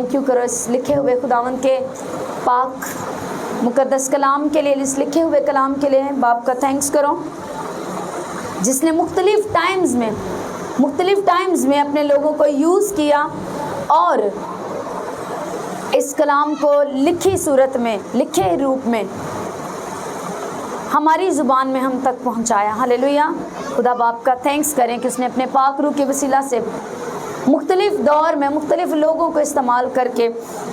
Thank you करो इस लिखे हुए खुदावंद के पाक मुकद्दस कलाम के लिए, इस लिखे हुए कलाम के लिए बाप का थैंक्स करो जिसने मुख्तलिफ टाइम्स में अपने लोगों को यूज़ किया और इस कलाम को लिखी सूरत में, लिखे रूप में हमारी ज़ुबान में हम तक पहुंचाया। हालेलुया। खुदा बाप का थैंक्स करें कि उसने अपने पाक रूह के वसीला से मुख्तलिफ दौर में मुख्तलिफ लोगों को इस्तेमाल करके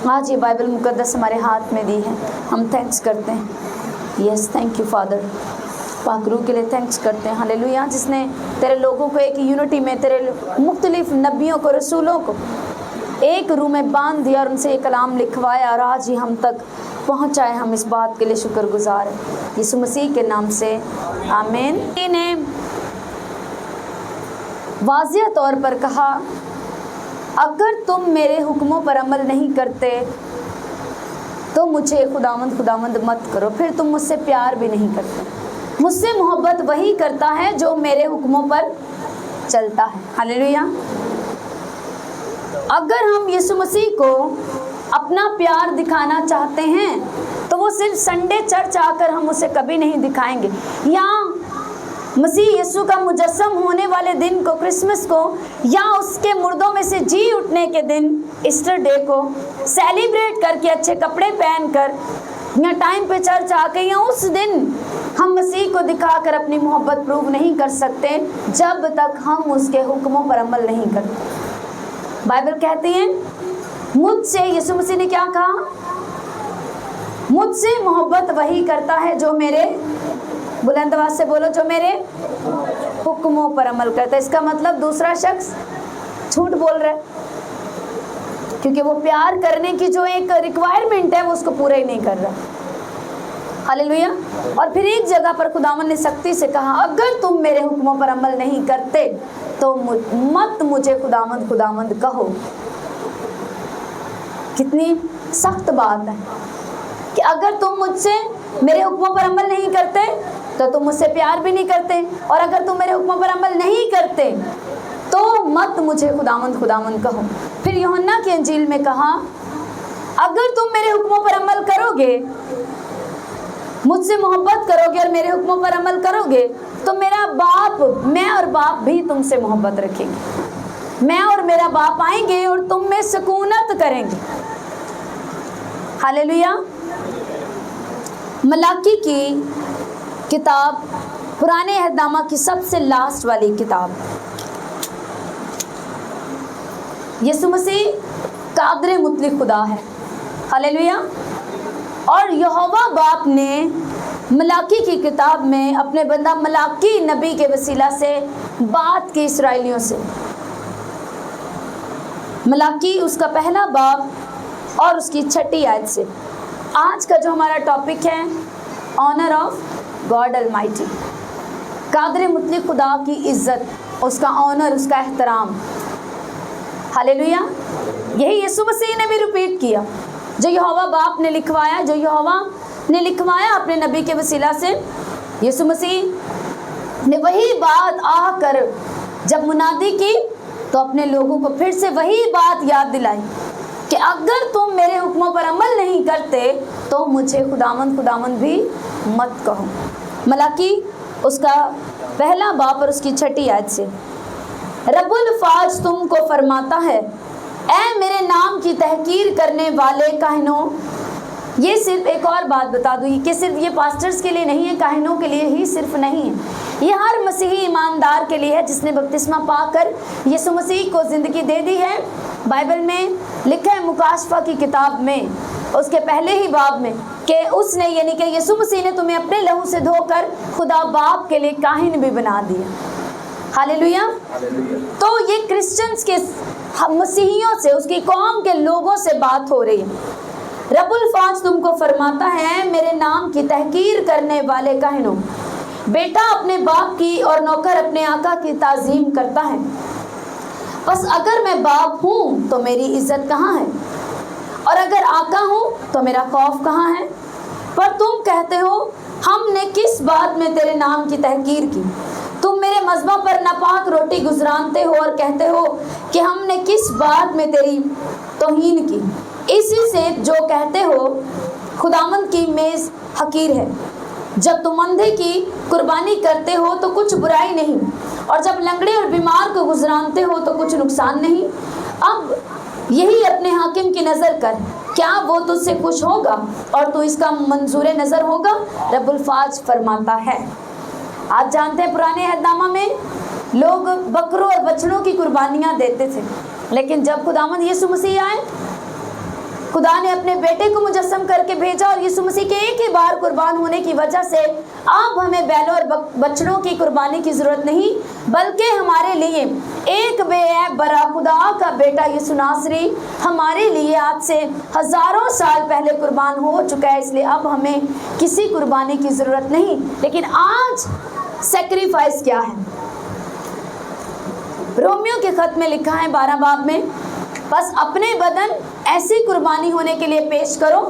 आज ये बाइबल मुकद्दस हमारे हाथ में दी है। हम थैंक्स करते हैं। Yes, thank you father. पाक रूह के लिए थैंक्स करते हैं। हालेलुया। जिसने तेरे लोगों को एक यूनिटी में, तेरे मुख्तलिफ नबियों को, रसूलों को एक रूह में बांध दिया और उनसे ये कलाम लिखवाया और आज ही हम तक पहुँचाए। हम इस बात के लिए शुक्रगुजार हैं यीशु मसीह के नाम से, आमीन। ने वाज़िह तौर पर कहा, अगर तुम मेरे हुक्मों पर अमल नहीं करते तो मुझे खुदावंद मत करो। फिर तुम मुझसे प्यार भी नहीं करते। मुझसे मोहब्बत वही करता है जो मेरे हुक्मों पर चलता है। हालेलुया। अगर हम यीशु मसीह को अपना प्यार दिखाना चाहते हैं तो वो सिर्फ संडे चर्च आकर हम उसे कभी नहीं दिखाएंगे, या मसीह यीशु का मुजस्सम होने वाले दिन को, क्रिसमस को, या उसके मुर्दों में से जी उठने के दिन, ईस्टर डे को सेलिब्रेट करके अच्छे कपड़े पहनकर या टाइम पे चर्च आके, या उस दिन हम मसीह को दिखाकर अपनी मोहब्बत प्रूव नहीं कर सकते जब तक हम उसके हुक्मों पर अमल नहीं करते। बाइबल कहती है, मुझसे, यीशु मसीह ने क्या कहा, मुझसे मोहब्बत वही करता है जो मेरे, बुलंद आवाज से बोलो, जो मेरे हुक्मों पर अमल करता है। इसका मतलब दूसरा शख्स झूठ बोल रहा है, क्योंकि वो प्यार करने की जो एक रिक्वायरमेंट है वो उसको पूरा ही नहीं कर रहा। हालेलुया। और फिर एक जगह पर खुदावंद ने सख्ती से कहा, अगर तुम मेरे हुक्मों पर अमल नहीं करते तो मत मुझे खुदावंद कहो। कितनी सख्त बात है कि अगर तुम मुझसे मेरे हुक्मों पर अमल नहीं करते तो तुम मुझसे प्यार भी नहीं करते, और अगर तुम मेरे हुक्मों पर अमल नहीं करते तो मत मुझे खुदावंद कहो। फिर यूहन्ना की इंजील में कहा, अगर तुम मेरे हुक्मों पर अमल करोगे, मुझसे मोहब्बत करोगे और मेरे हुक्मों पर अमल करोगे तो मेरा बाप, मैं और बाप भी तुमसे मोहब्बत रखेंगे। मैं और मेरा बाप आएंगे और तुम में सुकूनत करेंगे। हालेलुया। मलाकी की किताब पुराने अहदनामा की सबसे लास्ट वाली किताब। यीशु मसीह कादर मुतलक खुदा है। हालेलुया। और यहोवा बाप ने मलाकी की किताब में अपने बंदा मलाकी नबी के वसीला से बात की इस्राएलियों से। मलाकी उसका पहला बाब और उसकी 6ठी आयत से। आज का जो हमारा टॉपिक है, ऑनर ऑफ गॉड अलमाइटी, कादर मुतलक खुदा की इज्जत, उसका ऑनर, उसका एहतराम। हालेलुया। यही यीशु मसीह ने भी रिपीट किया, जो यहोवा बाप ने लिखवाया, जो यहोवा ने लिखवाया अपने नबी के वसीला से। यीशु मसीह ने वही बात आकर जब मुनादी की तो अपने लोगों को फिर से वही बात याद दिलाई कि अगर तुम मेरे हुक्मों पर अमल नहीं करते तो मुझे खुदावंद भी मत कहो। मलाकी उसका पहला बाब और उसकी 6ठी आयत से, रब्बुल फाज तुमको फरमाता है, ऐ मेरे नाम की तहकीर करने वाले काहिनों। ये सिर्फ एक और बात बता दूँ कि सिर्फ ये पास्टर्स के लिए नहीं है, काहिनों के लिए ही सिर्फ नहीं है, ये हर मसीही ईमानदार के लिए है जिसने बपतिस्मा पाकर यीशु मसीह को ज़िंदगी दे दी है। बाइबल में लिखा है मुकाशफा की किताब में, उसके पहले ही बाब में, कि उसने, यानी कि यीशु मसीह ने तुम्हें अपने लहू से धोकर खुदा बाप के लिए काहिन भी बना दिया। हालेलुया। तो ये क्रिश्चियंस के, मसीहियों से, उसकी कौम के लोगों से बात हो रही है। रब्बुल फाज तुमको फरमाता है, मेरे नाम की तहकीर करने वाले काहिनों, बेटा अपने बाप की और नौकर अपने आका की ताजीम करता है। बस अगर मैं बाप हूँ तो मेरी इज्जत कहाँ है, और अगर आका हूँ तो मेरा खौफ कहाँ है। पर तुम कहते हो, हमने किस बात में तेरे नाम की तहकीर की। तुम मेरे मज़बा पर नापाक रोटी गुजरानते हो और कहते हो कि हमने किस बात में तेरी तौहीन की। इसी से जो कहते हो खुदावंद की मेज हकीर है। जब तुम अंधे की कुर्बानी करते हो तो कुछ बुराई नहीं, और जब लंगड़े और बीमार को गुजरानते हो तो कुछ नुकसान नहीं। अब यही अपने हाकिम की नज़र कर, क्या वो तुझसे खुश होगा और तू इसका मंजूर नज़र होगा? रब्बुल फाज फरमाता है। आप जानते हैं पुराने अहदनामा में लोग बकरों और बछड़ों की कुर्बानियाँ देते थे, लेकिन जब खुदावंद यीशु मसीह आए, खुदा ने अपने बेटे को मुजस्सम करके भेजा, और यीशु मसीह के एक ही बार कुर्बान होने की वजह से अब हमें बैलों और बछड़ों की कुर्बानी की ज़रूरत नहीं, बल्कि हमारे लिए एक बेऐब बरा खुदा का बेटा यीशु नासरी हमारे लिए आज से हज़ारों साल पहले कुर्बान हो चुका है। इसलिए अब हमें किसी कुर्बानी की ज़रूरत नहीं। लेकिन आज सेक्रीफाइस क्या है? रोमियो के खत में लिखा है 12 बाब में, बस अपने बदन ऐसी कुर्बानी होने के लिए पेश करो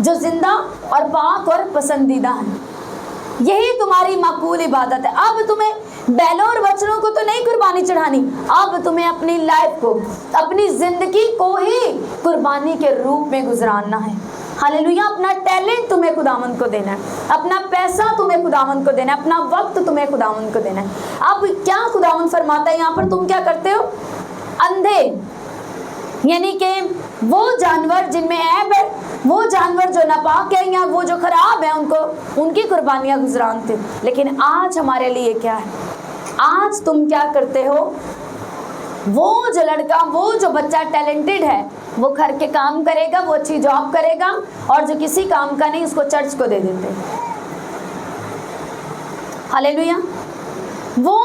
जो जिंदा और पाक और पसंदीदा है। यही तुम्हारी मकबूल इबादत है। अब तुम्हें बैलों और बछड़ों को तो नहीं कुर्बानी चढ़ानी, अब तुम्हें अपनी लाइफ को, अपनी जिंदगी को ही कुर्बानी के रूप में गुजराना है। हालेलुया। अपना टैलेंट तुम्हें खुदावंद को देना है, अपना पैसा तुम्हें खुदावंद को देना है, अपना वक्त तुम्हें खुदावंद को देना है। अब क्या खुदावंद फरमाता है यहाँ पर, तुम क्या करते हो? अंधे यानी कि वो जानवर जिनमें ऐब है, वो जानवर जो नापाक है या वो जो खराब है, उनकी कुर्बानियाँ गुजरानते। लेकिन आज हमारे लिए क्या है? आज तुम क्या करते हो? वो जो लड़का, वो जो बच्चा टैलेंटेड है, वो घर के काम करेगा, वो अच्छी जॉब करेगा, और जो किसी काम का नहीं उसको चर्च को दे देते। हालेलुया। वो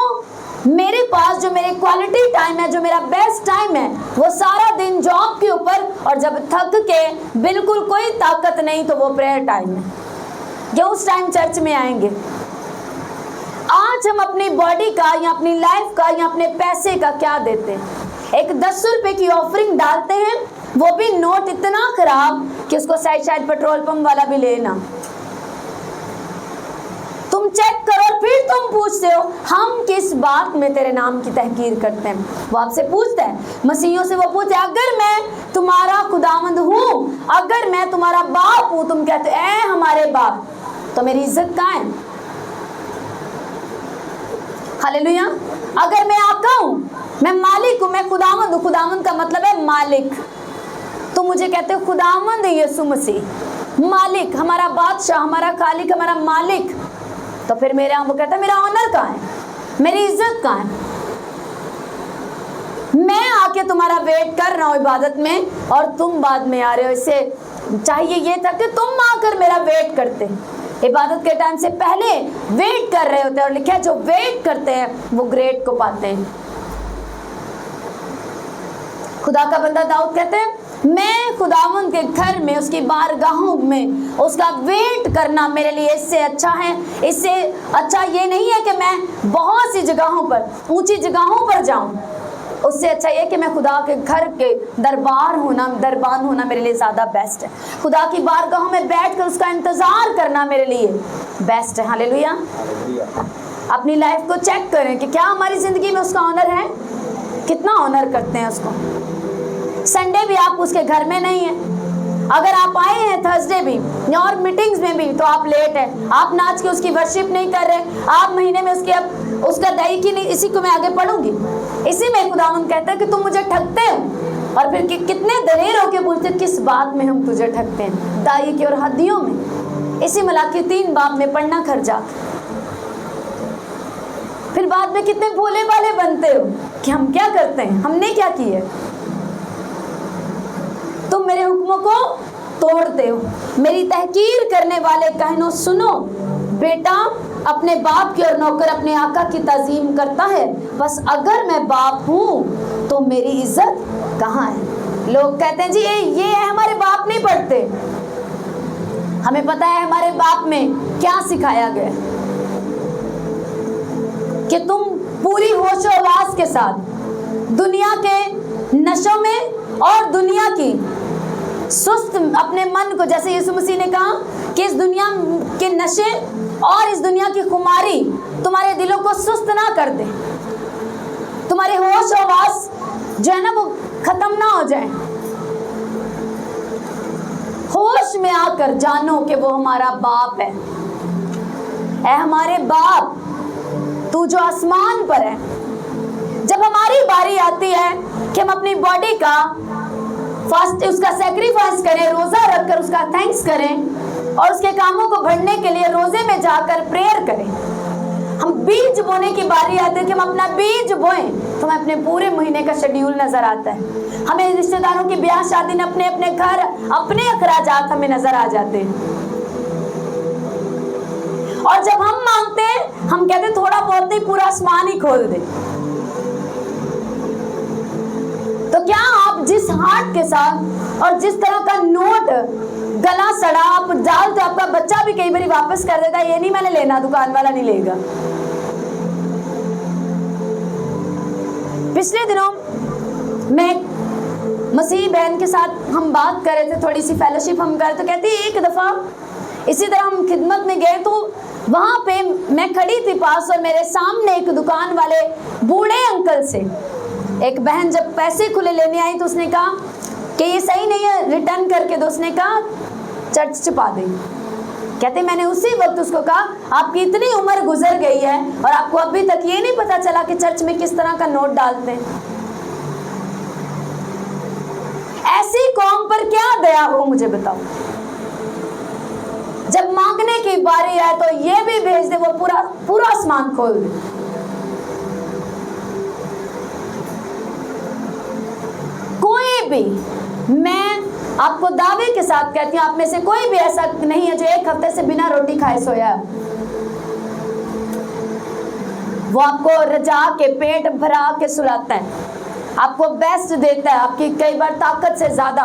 मेरे पास जो मेरे क्वालिटी टाइम है, जो मेरा बेस्ट टाइम है, वो सारा दिन जॉब के ऊपर, और जब थक के बिल्कुल कोई ताकत नहीं तो वो प्रेयर टाइम है, या उस टाइम चर्च में आएंगे। आज हम अपनी बॉडी का या अपनी लाइफ का या अपने पैसे का क्या देते हैं? एक 10 रुपए की ऑफरिंग डालते हैं, वो भी नोट इतना खराब कि उसको शायद पेट्रोल पंप वाला भी लेना। तुम चेक करो और फिर तुम पूछते हो हम किस बात में तेरे नाम की तहकीर करते हैं। वो आपसे पूछता है, मसीहियों से वो पूछते हैं, अगर मैं तुम्हारा खुदावंद हूँ, अगर मैं तुम्हारा बाप हूँ, तुम कहते ऐ हमारे बाप, तो मेरी इज्जत कहाँ है? हालेलुया। अगर मैं आका हूँ, मैं मालिक हूँ, मैं खुदावंद हूँ, खुदावंद का मतलब है मालिक, तो मुझे कहते हो खुदावंद यीशु मसीह मालिक, हमारा बादशाह, हमारा खालिक, हमारा मालिक, तो फिर मेरे वो कहता है मेरा ऑनर कहाँ है, मेरी इज्जत कहाँ है? मैं आके तुम्हारा वेट कर रहा हूँ इबादत में, और तुम बाद में आ रहे हो। इससे चाहिए ये था कि तुम आकर मेरा वेट करते, इबादत के टाइम से पहले वेट कर रहे होते हैं, और लिखा है जो वेट करते हैं वो ग्रेट को पाते हैं। खुदा का बंदा दाऊद कहते हैं, मैं खुदावंद के घर में, उसकी बारगाहों में उसका वेट करना मेरे लिए इससे अच्छा है, इससे अच्छा ये नहीं है कि मैं बहुत सी जगहों पर, ऊंची जगहों पर जाऊं, उससे अच्छा ये कि मैं खुदा के घर के दरबार होना मेरे लिए ज़्यादा बेस्ट है। खुदा की बारगाहों में बैठकर उसका इंतज़ार करना मेरे लिए बेस्ट है। हालेलुया। अपनी लाइफ को चेक करें कि क्या हमारी ज़िंदगी में उसका ऑनर है, कितना ऑनर करते हैं उसको। संडे भी आप उसके घर में नहीं हैं, अगर आप आए हैं थर्सडे भी और मीटिंग्स में भी तो आप लेट है, आप नाच के उसकी वर्शिप नहीं कर रहे, आप महीने में उसका दाई की नहीं। इसी को मैं आगे पढ़ूंगी। इसी में खुदावंद कहता है कि तुम मुझे ठगते हो, और फिर कितने दलेर होके पूछते किस बात में हम तुझे ठगते हैं? दाई की और हड्डियों में। इसी मलाकी 3 बाब में पढ़ना घर जा। फिर बाद में कितने भोले भाले बनते हो कि हम क्या करते हैं, हमने क्या किया, तुम मेरे हुक्मों को तोड़ते हो। मेरी तहकीर करने वाले कहनो सुनो, बेटा अपने बाप की और नौकर अपने आका की ताजीम करता है, बस अगर मैं बाप हूँ तो मेरी इज्जत कहाँ है? लोग कहते हैं जी ये है, हमारे बाप नहीं पढ़ते। हमें पता है हमारे बाप में क्या सिखाया गया कि तुम पूरी होशो-हवास के साथ दुनिया के नशों में और दुनिया की सुस्त अपने मन को, जैसे यीशु मसीह ने कहा कि इस दुनिया के नशे और इस दुनिया की खुमारी तुम्हारे दिलों को सुस्त ना कर दे, तुम्हारे होश-हवास जो है ना वो खत्म ना हो जाए। होश में आकर जानो कि वो हमारा बाप है। ऐ हमारे बाप, तू जो आसमान पर है, जब हमारी बारी आती है कि हम अपनी बॉडी का फास्ट उसका सैक्रिफाइस करें, रोजा रखकर उसका थैंक्स करें और उसके कामों को बढ़ने के लिए रोजे में जाकर प्रेयर करें, हम बीज बोने की बारी आती है कि हम अपना बीज बोएं, तो हमें अपने पूरे महीने का शेड्यूल नजर आता है। हमें रिश्तेदारों की ब्याह शादी में अपने अपने घर, अपने अखराजात हमें नजर आ जाते हैं। और जब हम मांगते हैं, हम कहते हैं थोड़ा बहुत नहीं, पूरा आसमान ही खोल दे। तो क्या आप जिस हार्ट के साथ और जिस तरह का नोट गला सड़ा आप डाल, तो आपका बच्चा भी कई बार वापस कर देता है, ये नहीं मैंने लेना, दुकान वाला नहीं लेगा। पिछले दिनों मैं मसीह बहन के साथ हम बात कर रहे थे, थोड़ी सी फेलोशिप हम कर, तो कहती है एक दफा इसी तरह हम खिदमत में गए, तो वहां पे मैं खड़ी थी पास, और मेरे सामने एक दुकान वाले बूढ़े अंकल से एक बहन जब पैसे खुले लेने आई, तो उसने कहा कि ये सही नहीं है, रिटर्न करके दो। उसने कहा चर्च छुपा दे। कहते मैंने उसी वक्त उसको कहा आपकी इतनी उम्र गुजर गई है और आपको अभी तक ये नहीं पता चला कि चर्च में किस तरह का नोट डालते हैं। ऐसी कौम पर क्या दया हो, मुझे बताओ। जब मांगने की बारी आए तो ये भी भेज दे, वो पूरा आसमान खोल दे। कोई भी, मैं आपको दावे के साथ कहती हूँ, आप में से कोई भी ऐसा नहीं है जो एक हफ्ते से बिना रोटी खाए सोया है। वो आपको रजा के पेट भरा के सुलाता है, आपको बेस्ट देता है, आपकी कई बार ताकत से ज्यादा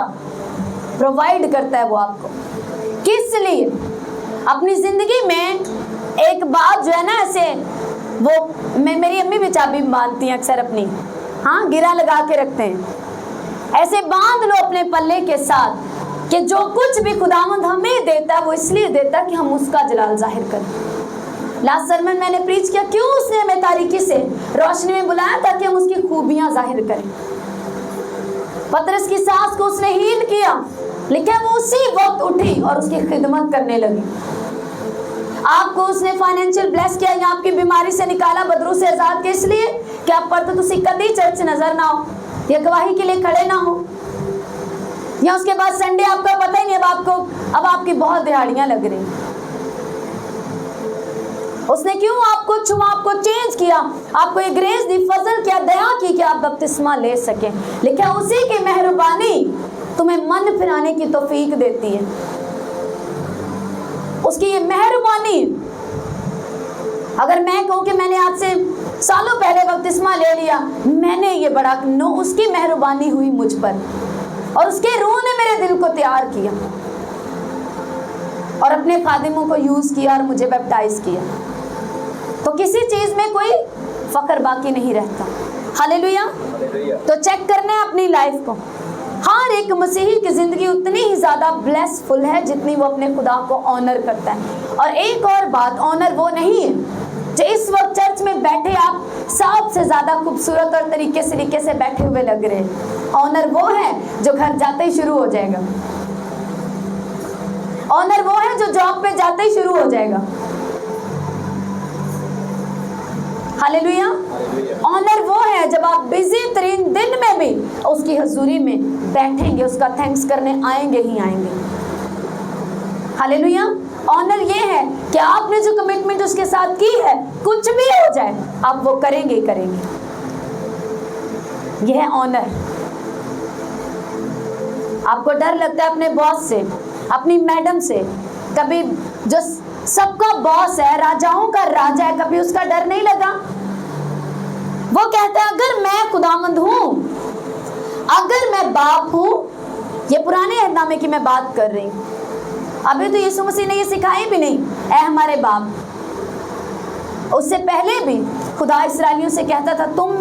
प्रोवाइड करता है वो आपको। किस लिए? अपनी जिंदगी में एक बात जो है ना, ऐसे वो मेरी अम्मी भी चाबी बांधती हैं अक्सर अपनी, हाँ, गिरा लगा के रखते हैं, ऐसे बांध लो अपने पल्ले के साथ कि जो कुछ भी खुदावंद हमें देता है वो इसलिए देता है कि हम उसका जलाल जाहिर करें। लास्ट सरमन मैंने प्रीच किया, क्यों उसने हमें तारीकी से रोशनी में बुलाया, ताकि हम उसकी खूबियां जाहिर करें। पतरस की सास को उसने हील किया, लेकिन वो उसी वक्त उठी और उसकी खिदमत करने लगी। आपको उसने फाइनेंशियल ब्लेस किया, या आपकी बीमारी से निकाला, बदरू से आजाद, किस लिए कि आप पर तो तुसी कभी चर्च नजर ना हो, या गवाही के लिए खड़े ना हो, या उसके बाद संडे आपका पता ही नहीं, अब आपकी बहुत दिहाड़ियां लग रही। उसने क्यों आपको छुआ, आपको चेंज किया, आपको एक ग्रेस दी, फजल किया, दया की कि आप बपतिस्मा ले सके। लेकिन उसी की मेहरबानी तुम्हें मन फिराने की तौफीक देती है। उसकी ये मेहरबानी, अगर मैं कहूं कि मैंने आज से सालों पहले बपतिस्मा ले लिया, मैंने ये बड़ा नो, उसकी मेहरबानी हुई मुझ पर, और उसके रूह ने मेरे दिल को तैयार किया और अपने खादिमों को यूज किया और मुझे बैप्टाइज किया। तो किसी चीज में कोई फख्र बाकी नहीं रहता। हालेलुया। तो चेक करने अपनी लाइफ को। हर एक मसीही की जिंदगी उतनी ही ज्यादा ब्लेसफुल है जितनी वो अपने खुदा को ऑनर करता है। और एक और बात, ऑनर वो नहीं है जो इस वक्त चर्च में बैठे आप सबसे ज्यादा खूबसूरत और तरीके से बैठे हुए लग रहे हैं। ऑनर वो है जो घर जाते ही शुरू हो जाएगा। ऑनर वो है जो जॉब पे जाते ही शुरू हो जाएगा। हालेलुया। ऑनर वो है जब आप बिजी तरीन दिन में भी उसकी हजूरी में बैठेंगे, उसका थैंक्स करने आएंगे ही आएंगे। हालेलुया। ऑनर ये है कि आपने जो कमिटमेंट उसके साथ की है, कुछ भी हो जाए आप वो करेंगे ही करेंगे। यह है ऑनर। आपको डर लगता है अपने बॉस से, अपनी मैडम से, कभी जो सबका बॉस है, राजाओं का राजा है, कभी उसका डर नहीं लगा? वो कहता है अगर मैं खुदावंद हूं, अगर मैं बाप हूं, ये पुराने अहदनामे की मैं बात कर रही हूं, अभी तो यीशु मसीह ने ये सिखाई भी नहीं, ऐ हमारे बाप। उससे पहले भी खुदा इस्राएलियों से कहता था तुम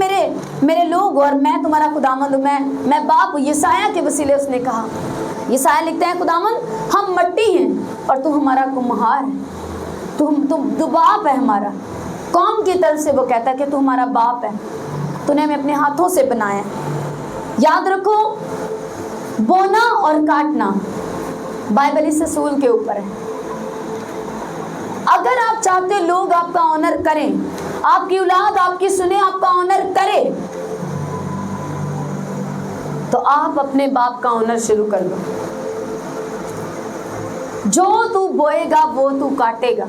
मेरे लोग और मैं तुम्हारा खुदावंद हूं, मैं बाप हूं। यशाया के वसीले उसने कहा, यशाया लिखते हैं खुदावंद हम मट्टी हैं और तू हमारा कुम्हार है, तू बाप है हमारा। कौम की तरफ से वो कहता है कि तू हमारा बाप है, तूने हमें अपने हाथों से बनाया। याद रखो, बोना और काटना बाइबल इस असूल के ऊपर है। अगर आप चाहते हो लोग आपका ऑनर करें, आपकी औलाद आपकी सुने, आपका ऑनर करे, तो आप अपने बाप का ऑनर शुरू कर लो। जो तू बोएगा वो तू काटेगा।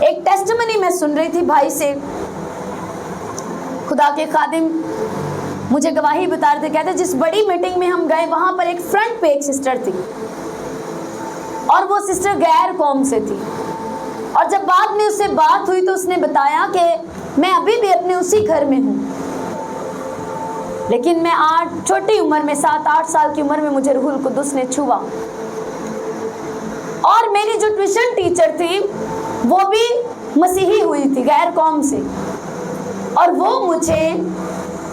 एक टेस्टिमनी मैं सुन रही थी भाई से, खुदा के खादिम मुझे गवाही बता रहे थे, कहते जिस बड़ी मीटिंग में हम गए वहां पर एक फ्रंट पे एक सिस्टर थी और वो सिस्टर गैर कौम से थी। और जब बाद में उससे बात हुई तो उसने बताया कि मैं अभी भी अपने उसी घर में हूँ, लेकिन मैं छोटी उम्र में 7-8 साल की उम्र में मुझे रूहुल कुद्दुस ने छुआ। और मेरी जो ट्यूशन टीचर थी वो भी मसीही हुई थी, गैर कौम से, और वो मुझे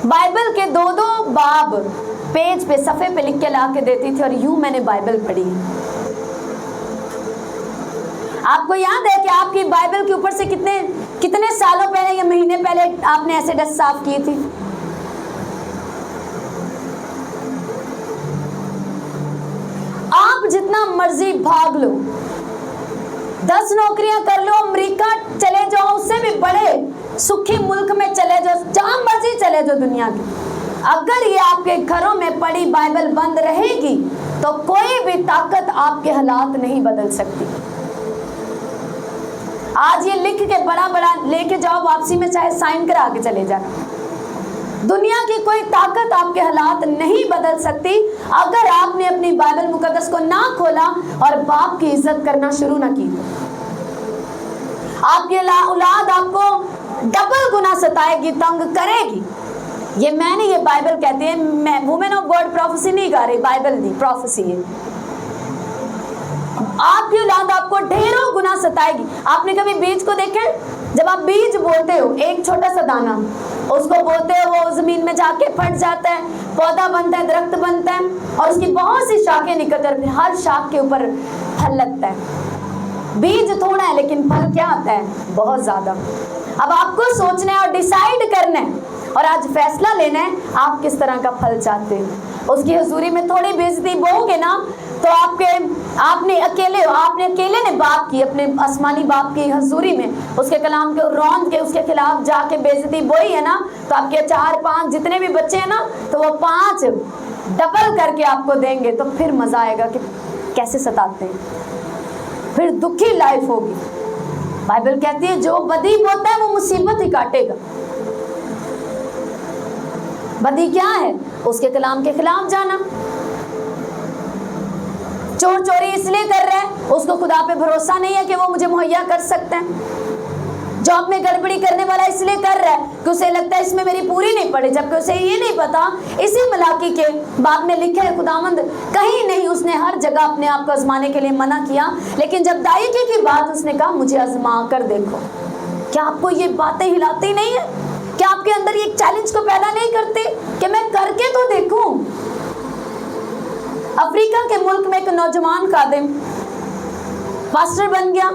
बाइबल के 2-2 बाब पेज पे सफ़े पे लिख के ला के देती थी और यूं मैंने बाइबल पढ़ी। आपको याद है कि आपकी बाइबल के ऊपर से कितने सालों पहले या महीने पहले आपने ऐसे डस्ट साफ की थी? आप जितना मर्जी भाग लो, 10 नौकरियां कर लो, अमेरिका चले जाओ, उससे भी बड़े सुखी मुल्क में चले जाओ, जहां मर्जी चले जाओ दुनिया की, अगर ये आपके घरों में पड़ी बाइबल बंद रहेगी तो कोई भी ताकत आपके हालात नहीं बदल सकती। आज ये लिख के बड़ा बड़ा लेके जाओ, वापसी में चाहे साइन करा के चले जाना, दुनिया की कोई ताकत आपके हालात नहीं बदल सकती अगर आपने अपनी बाइबल मुकद्दस को ना खोला और बाप की इज्जत करना शुरू ना की। आपकी औलाद आपको डबल गुना सताएगी, तंग करेगी। ये मैंने ये बाइबल कहती है, मैं वुमेन ऑफ गॉड प्रोफेसी नहीं कर रही, बाइबल दी प्रोफेसी है। आपकी औलाद आपको ढेरों गुना सताएगी। आपने कभी बीज को देखे? जब आप बीज बोते हो, एक छोटा सा दाना, उसको बोते हो, वो जमीन में जाके फट जाता है, पौधा बनता है, दरख्त बनता है और उसकी बहुत सी शाखें निकलकर फिर हर शाख के ऊपर फल लगता है। बीज थोड़ा है लेकिन फल क्या आता है? बहुत ज्यादा। अब आपको सोचना है और डिसाइड करना है और आज फैसला लेना है आप किस तरह का फल चाहते हैं। उसकी हुजूरी में थोड़ी बेइज्जती बोओगे ना तो आपने अकेले ने बाप की, अपने आसमानी बाप की हुजूरी में उसके कलाम के रौंद के उसके खिलाफ जाके बेइज्जती बोई है ना, तो आपके 4-5 जितने भी बच्चे हैं ना, तो वो 5 डबल करके आपको देंगे। तो फिर मजा आएगा कि कैसे सताते हैं, फिर दुखी लाइफ होगी। बाइबल कहती है जो बदी बोता है वो मुसीबत ही काटेगा। बदी क्या है? उसके कलाम के खिलाफ जाना। चोर चोरी इसलिए कर रहा है, उसको खुदा पे भरोसा नहीं है कि वो मुझे मुहैया कर सकते हैं। जॉब में गड़बड़ी करने वाला इसलिए कर रहा है कि उसे लगता है इसमें मेरी पूरी नहीं पड़ी, जबकि उसे ये नहीं पता इसी मलाकी के बाद में लिखा है खुदावंद कहीं नहीं, उसने हर जगह अपने आप को आजमाने के लिए मना किया, लेकिन जब दायके की बात उसने कहा मुझे आजमा कर देखो। क्या आपको ये बातें हिलाती नहीं है? क्या आपके अंदर ये चैलेंज को पैदा नहीं करते कि मैं करके तो देखूं? अफ्रीका के मुल्क में एक नौजवान खादिम पास्टर बन गया,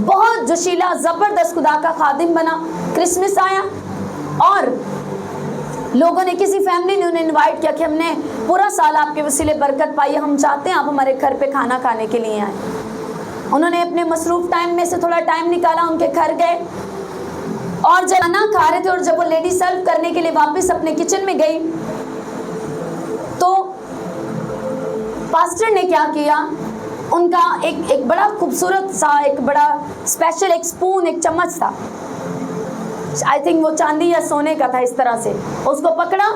बहुत जोशीला जबरदस्त खुदा का खादिम बना। क्रिसमस आया और लोगों ने, किसी फैमिली ने उन्हें इनवाइट किया कि हमने पूरा साल आपके वसीले बरकत पाई है, हम चाहते हैं आप हमारे घर पे खाना खाने के लिए आए। उन्होंने अपने मसरूफ टाइम में से थोड़ा टाइम निकाला, उनके घर गए और जब खाना खा रहे थे और जब वो लेडी सर्व करने के लिए वापस अपने किचन में गई तो पास्टर ने क्या किया, उनका एक बड़ा खूबसूरत सा, एक बड़ा स्पेशल एक स्पून, एक चम्मच था, आई थिंक वो चांदी या सोने का था, इस तरह से उसको पकड़ा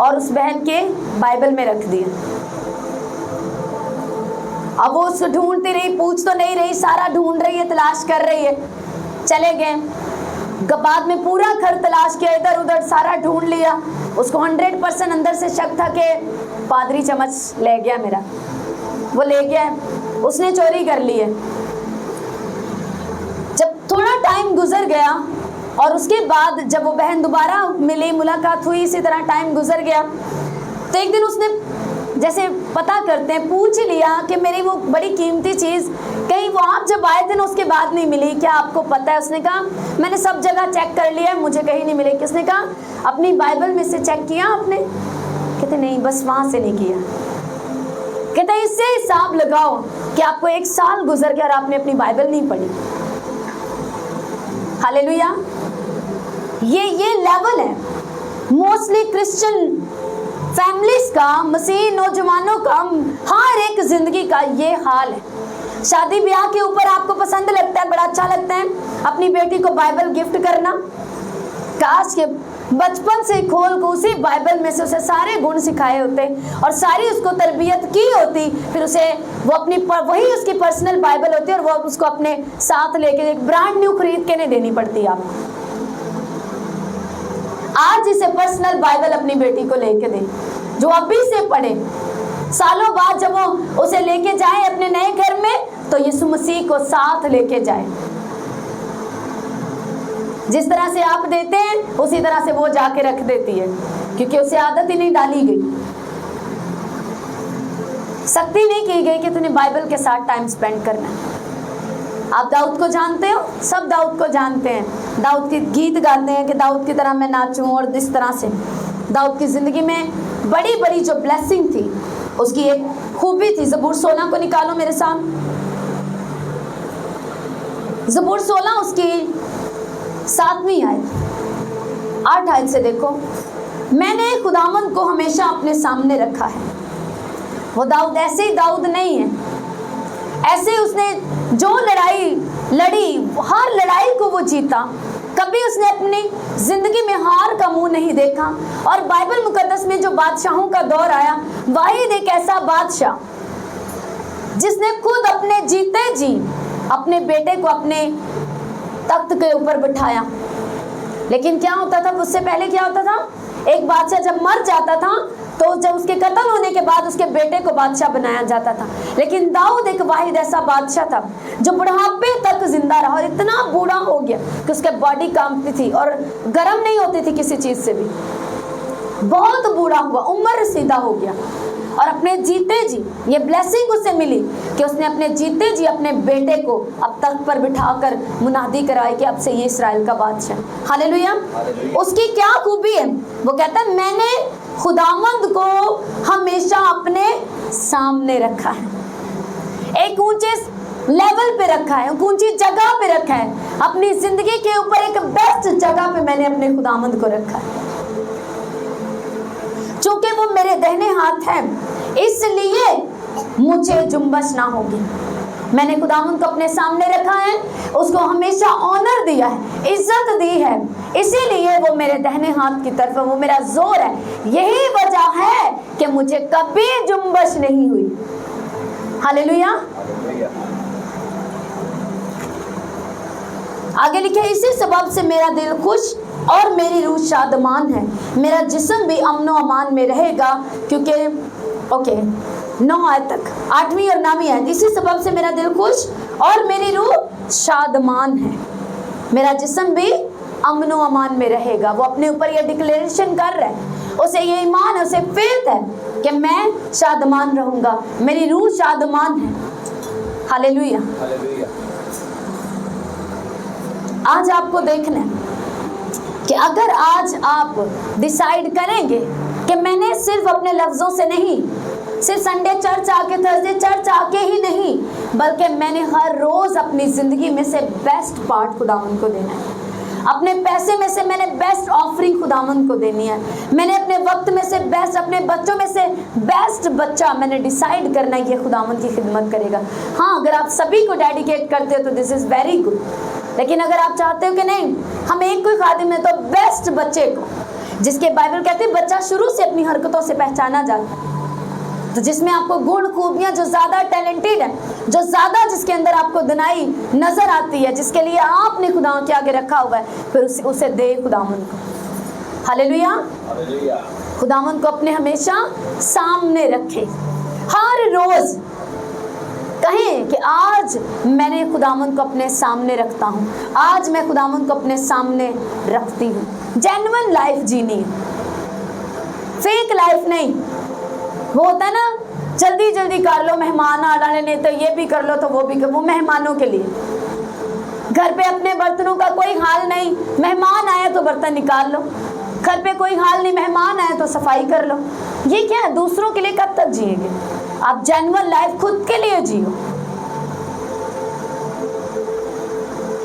और उस बहन के बाइबल में रख दिया। अब वो उसको ढूंढती रही, पूछ तो नहीं रही, सारा ढूंढ रही है, तलाश कर रही है। चले गए, बाद में पूरा घर तलाश किया, इधर उधर सारा ढूंढ लिया। उसको 100% अंदर से शक था कि पादरी चम्मच ले गया मेरा, वो ले गया, उसने चोरी कर ली है। जब थोड़ा टाइम गुजर गया और उसके बाद जब वो बहन दोबारा मिली, मुलाकात हुई, इसी तरह टाइम गुजर गया, तो एक दिन उसने जैसे पता करते हैं पूछ लिया कि मेरी वो बड़ी कीमती चीज़ कहीं वो आप जब आए थे ना उसके बाद नहीं मिली, क्या आपको पता है? उसने कहा मैंने सब जगह चेक कर लिया, मुझे कहीं नहीं मिली। किसने कहा? अपनी बाइबल में से चेक किया आपने? कहते नहीं, बस वहाँ से नहीं किया। कहते हैं इससे हिसाब लगाओ कि आपको 1 साल गुजर गया और आपने अपनी बाइबल नहीं पढ़ी। हालेलुया। ये लेवल है मोस्टली क्रिश्चियन फैमिलीज का, मसीही नौजवानों का, हर एक जिंदगी का ये हाल है। शादी ब्याह के ऊपर आपको पसंद लगता है, बड़ा अच्छा लगता है अपनी बेटी को बाइबल गिफ्ट करना। काश के बचपन से खोल को उसी बाइबल में से उसे सारे गुण सिखाए होते और सारी उसको तरबियत की होती, फिर उसे वो अपनी वही उसकी पर्सनल बाइबल होती और वो उसको अपने साथ लेके एक ब्रांड न्यू खरीद के नहीं देनी पड़ती आपको। आज इसे पर्सनल बाइबल अपनी बेटी को लेके दे, जो अभी से पढ़े, सालों बाद जब वो उसे लेके जाए अपने नए घर में तो यीशु मसीह को साथ लेके जाए। जिस तरह से आप देते हैं उसी तरह से वो जाके रख देती है, क्योंकि उसे आदत ही नहीं डाली गई, सख्ती नहीं की गई कि तूने बाइबल के साथ टाइम स्पेंड करना है। आप दाऊद को जानते हो, सब दाऊद को जानते हैं, दाऊद के गीत गाते हैं कि दाऊद की तरह मैं नाचूं, और इस तरह से दाऊद की जिंदगी में बड़ी बड़ी जो ब्लेसिंग थी उसकी एक खूबी थी। ज़बूर 16 को निकालो मेरे सामने। ज़बूर 16 उसकी 7वीं आयत, 8 आयत से देखो। मैंने खुदावंद को हमेशा अपने सामने रखा है। वो दाऊद ऐसे ही दाऊद नहीं है, ऐसे उसने जो लड़ाई लड़ी, हर लड़ाई को वो जीता, कभी उसने अपनी जिंदगी में हार का मुंह नहीं देखा। और बाइबल मुकद्दस में जो बादशाहों का दौर आया, वाहिद एक ऐसा बादशाह जिसने खुद अपने जीते जी अपने बेटे को अपने तख्त के ऊपर बिठाया। लेकिन क्या होता था, उससे पहले क्या होता था, एक बादशाह जब मर जाता था तो जब उसके कत्ल होने के बाद उसके बेटे को बादशाह बनाया जाता था। लेकिन दाऊद एक वाहिद ऐसा बादशाह था जो बुढ़ापे तक जिंदा रहा, और इतना बूढ़ा हो गया कि उसके बॉडी कांपती थी और गर्म नहीं होती थी किसी चीज से भी। बहुत बूढ़ा हुआ, उम्र रसीदा हो गया, और अपने जीते जी ये ब्लेसिंग उसे मिली कि उसने अपने जीते जी अपने बेटे को अब तख्त पर बिठाकर मुनादी कराई कि अब से ये इस्राएल का बादशाह। हालेलुया। उसकी क्या खूबी है, वो कहता है मैंने खुदावंद को हमेशा अपने सामने रखा है। एक ऊंचे लेवल पे रखा है, ऊंची जगह पे रखा है, अपनी जिंदगी के ऊपर एक बेस्ट जगह पे मैंने अपने खुदावंद को रखा है। चूंकि वो मेरे दाहिने हाथ है इसलिए मुझे जुम्बश ना होगी। मैंने खुदावंद को अपने सामने रखा है, उसको हमेशा ऑनर दिया है, इज्जत दी है, इसीलिए वो मेरे दाहिने हाथ की तरफ है, वो मेरा जोर है। यही वजह है कि मुझे कभी जुम्बश नहीं हुई। हालेलुया। आगे लिखे, इसी सबब से मेरा दिल खुश और मेरी रूह शादमान है, मेरा जिस्म भी अमनो अमान में रहेगा। क्योंकि 9 आयत तक, 8वीं और 9वीं आयत, इसी सबब से मेरा दिल खुश और मेरी रूह शादमान है, मेरा जिस्म भी अमनो अमान में रहेगा। वो अपने ऊपर ये डिक्लेरेशन कर रहा है, उसे ये ईमान है, उसे फेथ है कि मैं शादमान रहूंगा, मेरी रूह शादमान है। हालेलुया। आज आपको देखना है कि अगर आज आप डिसाइड करेंगे कि मैंने सिर्फ अपने लफ्जों से नहीं, सिर्फ संडे चर्च आके, थर्सडे चर्च आके ही नहीं, बल्कि मैंने हर रोज अपनी जिंदगी में से बेस्ट पार्ट खुदावंद को देना है, अपने पैसे में से मैंने बेस्ट ऑफरिंग खुदावंद को देनी है, मैंने अपने वक्त में से बेस्ट, अपने बच्चों में से बेस्ट बच्चा मैंने डिसाइड करना है कि खुदावंद की खिदमत करेगा। हाँ, अगर आप सभी को डेडिकेट करते हो तो दिस इज वेरी गुड, लेकिन अगर आप चाहते हो कि नहीं हम एक कोई खादिम है तो बेस्ट बच्चे को, जिसके बाइबल कहते हैं बच्चा शुरू से अपनी हरकतों से पहचाना जाता है, तो जिसमें आपको गुण खूबियां, जो ज्यादा टैलेंटेड है, जो ज्यादा जिसके अंदर आपको दिनाई नजर आती है, जिसके लिए आपने खुदा के आगे रखा हुआ है, फिर उसे दे खुदावंद को। हालेलुया। खुदावंद को अपने हमेशा सामने रखे, हर रोज कहें कि आज मैंने खुदावंद को अपने सामने रखता हूँ, आज मैं खुदावंद को अपने सामने रखती हूँ। जेन्युइन लाइफ जीनी है, फेक लाइफ नहीं। वो होता है ना जल्दी जल्दी कर लो, मेहमान आ रहे ने तो ये भी कर लो तो वो भी कर, वो मेहमानों के लिए। घर पे अपने बर्तनों का कोई हाल नहीं, मेहमान आया तो बर्तन निकाल लो, घर पे कोई हाल नहीं, मेहमान आया तो सफाई कर लो। ये क्या है, दूसरों के लिए कब तक जिएंगे? आप जेन्युइन लाइफ खुद के लिए जियो।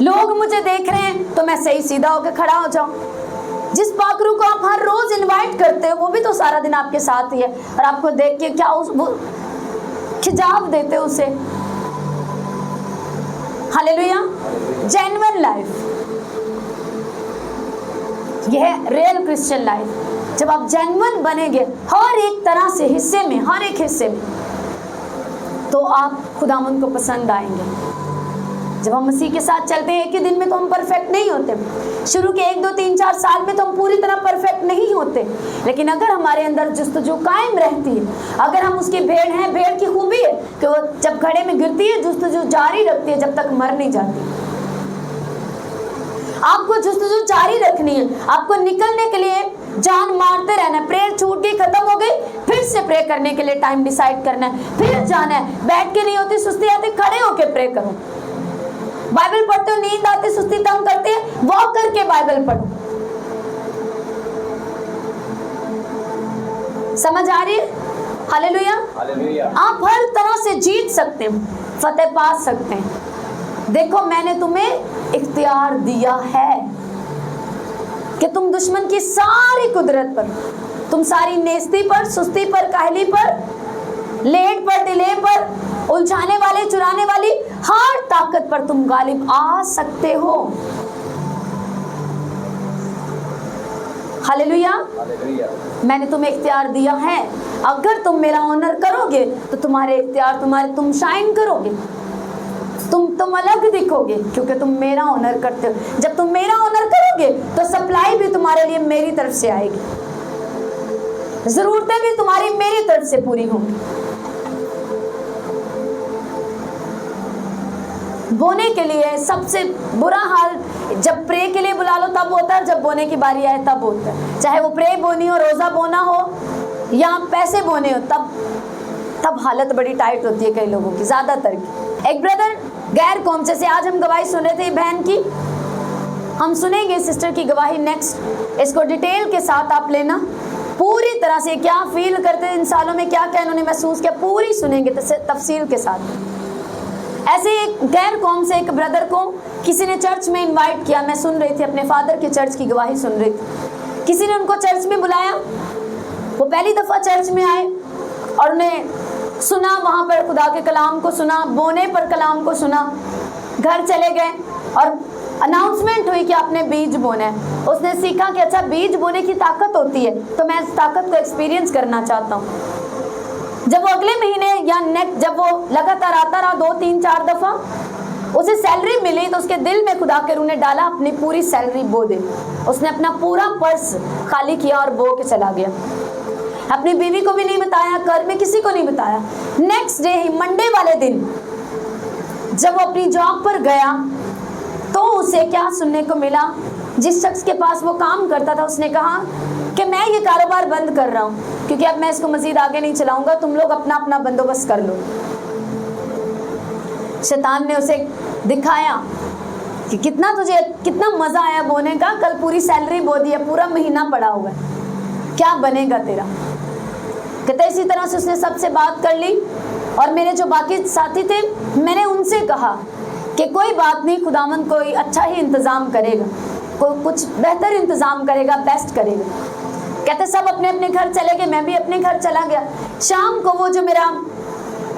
लोग मुझे देख रहे हैं तो मैं सही सीधा होकर खड़ा हो जाऊं। जिस पाखरू को आप हर रोज इनवाइट करते हो वो भी तो सारा दिन आपके साथ ही है, और आपको देख के क्या वो खिजाव देते हो उसे। हालेलुया। जेन्युइन लाइफ, यह है रियल क्रिश्चियन लाइफ। जब आप जेन्युइन बनेंगे हर एक तरह से हिस्से में, हर एक हिस्से में, तो आप खुदावंद को पसंद आएंगे। जब हम मसीह के साथ चलते हैं, एक ही दिन में तो हम परफेक्ट नहीं होते। शुरू के 1, 2, 3, 4 साल में तो हम पूरी तरह परफेक्ट नहीं होते, लेकिन अगर हमारे अंदर जुस्तजू कायम रहती है, अगर हम उसकी भेड़ हैं, भेड़ की खूबी है कि वो जब घड़े में गिरती है जुस्तजू जारी रखती है जब तक मर नहीं जाती। आपको जुस्तजू जारी रखनी है, आपको निकलने के लिए जान मारते रहना है। प्रेयर छूट गई, खत्म हो गई, फिर से प्रे करने के लिए टाइम डिसाइड करना है, फिर जाना है। बैठ के नहीं होती, सुस्ती आती, खड़े होके प्रे करो। बाइबल पढ़ते हो, नींद आती, सुस्ती तंग करते हैं, वॉक करके बाइबल पढ़ो। समझ आ रही है? हालेलुया। आप हर तरह से जीत सकते हैं, फतेह पा सकते हैं। देखो मैंने तुम्हें इख्तियार दिया है कि तुम दुश्मन की सारी कुदरत पर, तुम सारी नेस्ती पर, सुस्ती पर, काहली पर, लेट पर, डिले पर, उलझाने वाले, चुराने वाली हर ताकत पर तुम गालिब आ सकते हो। हालेलुया। मैंने तुम्हें इख्तियार दिया है। अगर तुम मेरा ऑनर करोगे तो तुम्हारे इख्तियार, तुम शाइन करोगे, तुम अलग दिखोगे, क्योंकि तुम मेरा ऑनर करते हो। जब तुम मेरा ऑनर करोगे तो सप्लाई भी तुम्हारे लिए मेरी तरफ से आएगी, जरूरतें भी तुम्हारी मेरी तरफ से पूरी होंगी। बोने के लिए सबसे बुरा हाल जब प्रे के लिए बुला लो तब होता है, जब बोने की बारी आए तब होता है। चाहे वो प्रे बोनी हो, रोजा बोना हो या पैसे बोने हो, तब हालत बड़ी टाइट होती है कई लोगों की, ज्यादातर की। एक ब्रदर गैर कौम, जैसे आज हम गवाही सुन रहे थे बहन की, हम सुनेंगे सिस्टर की गवाही नेक्स्ट। इसको डिटेल के साथ आप लेना, पूरी तरह से क्या फील करते इन सालों में, क्या क्या इन्होंने महसूस किया, पूरी सुनेंगे तफसील के साथ। ऐसे एक गैर कौम से एक ब्रदर को किसी ने चर्च में इनवाइट किया। मैं सुन रही थी, अपने फादर के चर्च की गवाही सुन रही थी। किसी ने उनको चर्च में बुलाया, वो पहली दफा चर्च में आए और उन्हें सुना, वहां पर खुदा के कलाम को सुना, बोने पर कलाम को सुना। घर चले गए और अनाउंसमेंट हुई कि आपने बीज बोना है। उसने सीखा कि अच्छा बीज बोने की ताकत होती है, तो मैं इस ताकत को एक्सपीरियंस करना चाहता हूँ। जब वो अगले महीने या नेक्स्ट, जब वो लगातार आता रहा 2, 3, 4 दफा, उसे सैलरी मिली तो उसके दिल में खुदा के रूह ने डाला अपनी पूरी सैलरी बो दे। उसने अपना पूरा पर्स खाली किया और बो के चला गया। अपनी बीवी को भी नहीं बताया, घर में किसी को नहीं बताया। नेक्स्ट डे ही, मंडे वाले दिन जब वो अपनी जॉब पर गया तो उसे क्या सुनने को मिला, जिस शख्स के पास वो काम करता था उसने कहा कि मैं ये कारोबार बंद कर रहा हूँ क्योंकि अब मैं इसको मजीद आगे नहीं चलाऊंगा, तुम लोग अपना अपना बंदोबस्त कर लो। शैतान ने उसे दिखाया कि कितना मजा आया बोने का, कल पूरी सैलरी बो दी है, पूरा महीना पड़ा हुआ है, क्या बनेगा तेरा। कहते इसी तरह से उसने सबसे बात कर ली और मेरे जो बाकी साथी थे मैंने उनसे कहा कि कोई बात नहीं, खुदावंद कोई अच्छा ही इंतजाम करेगा, कोई कुछ बेहतर इंतजाम करेगा, बेस्ट करेगा। कहते सब अपने अपने घर चले गए, मैं भी अपने घर चला गया। शाम को वो जो मेरा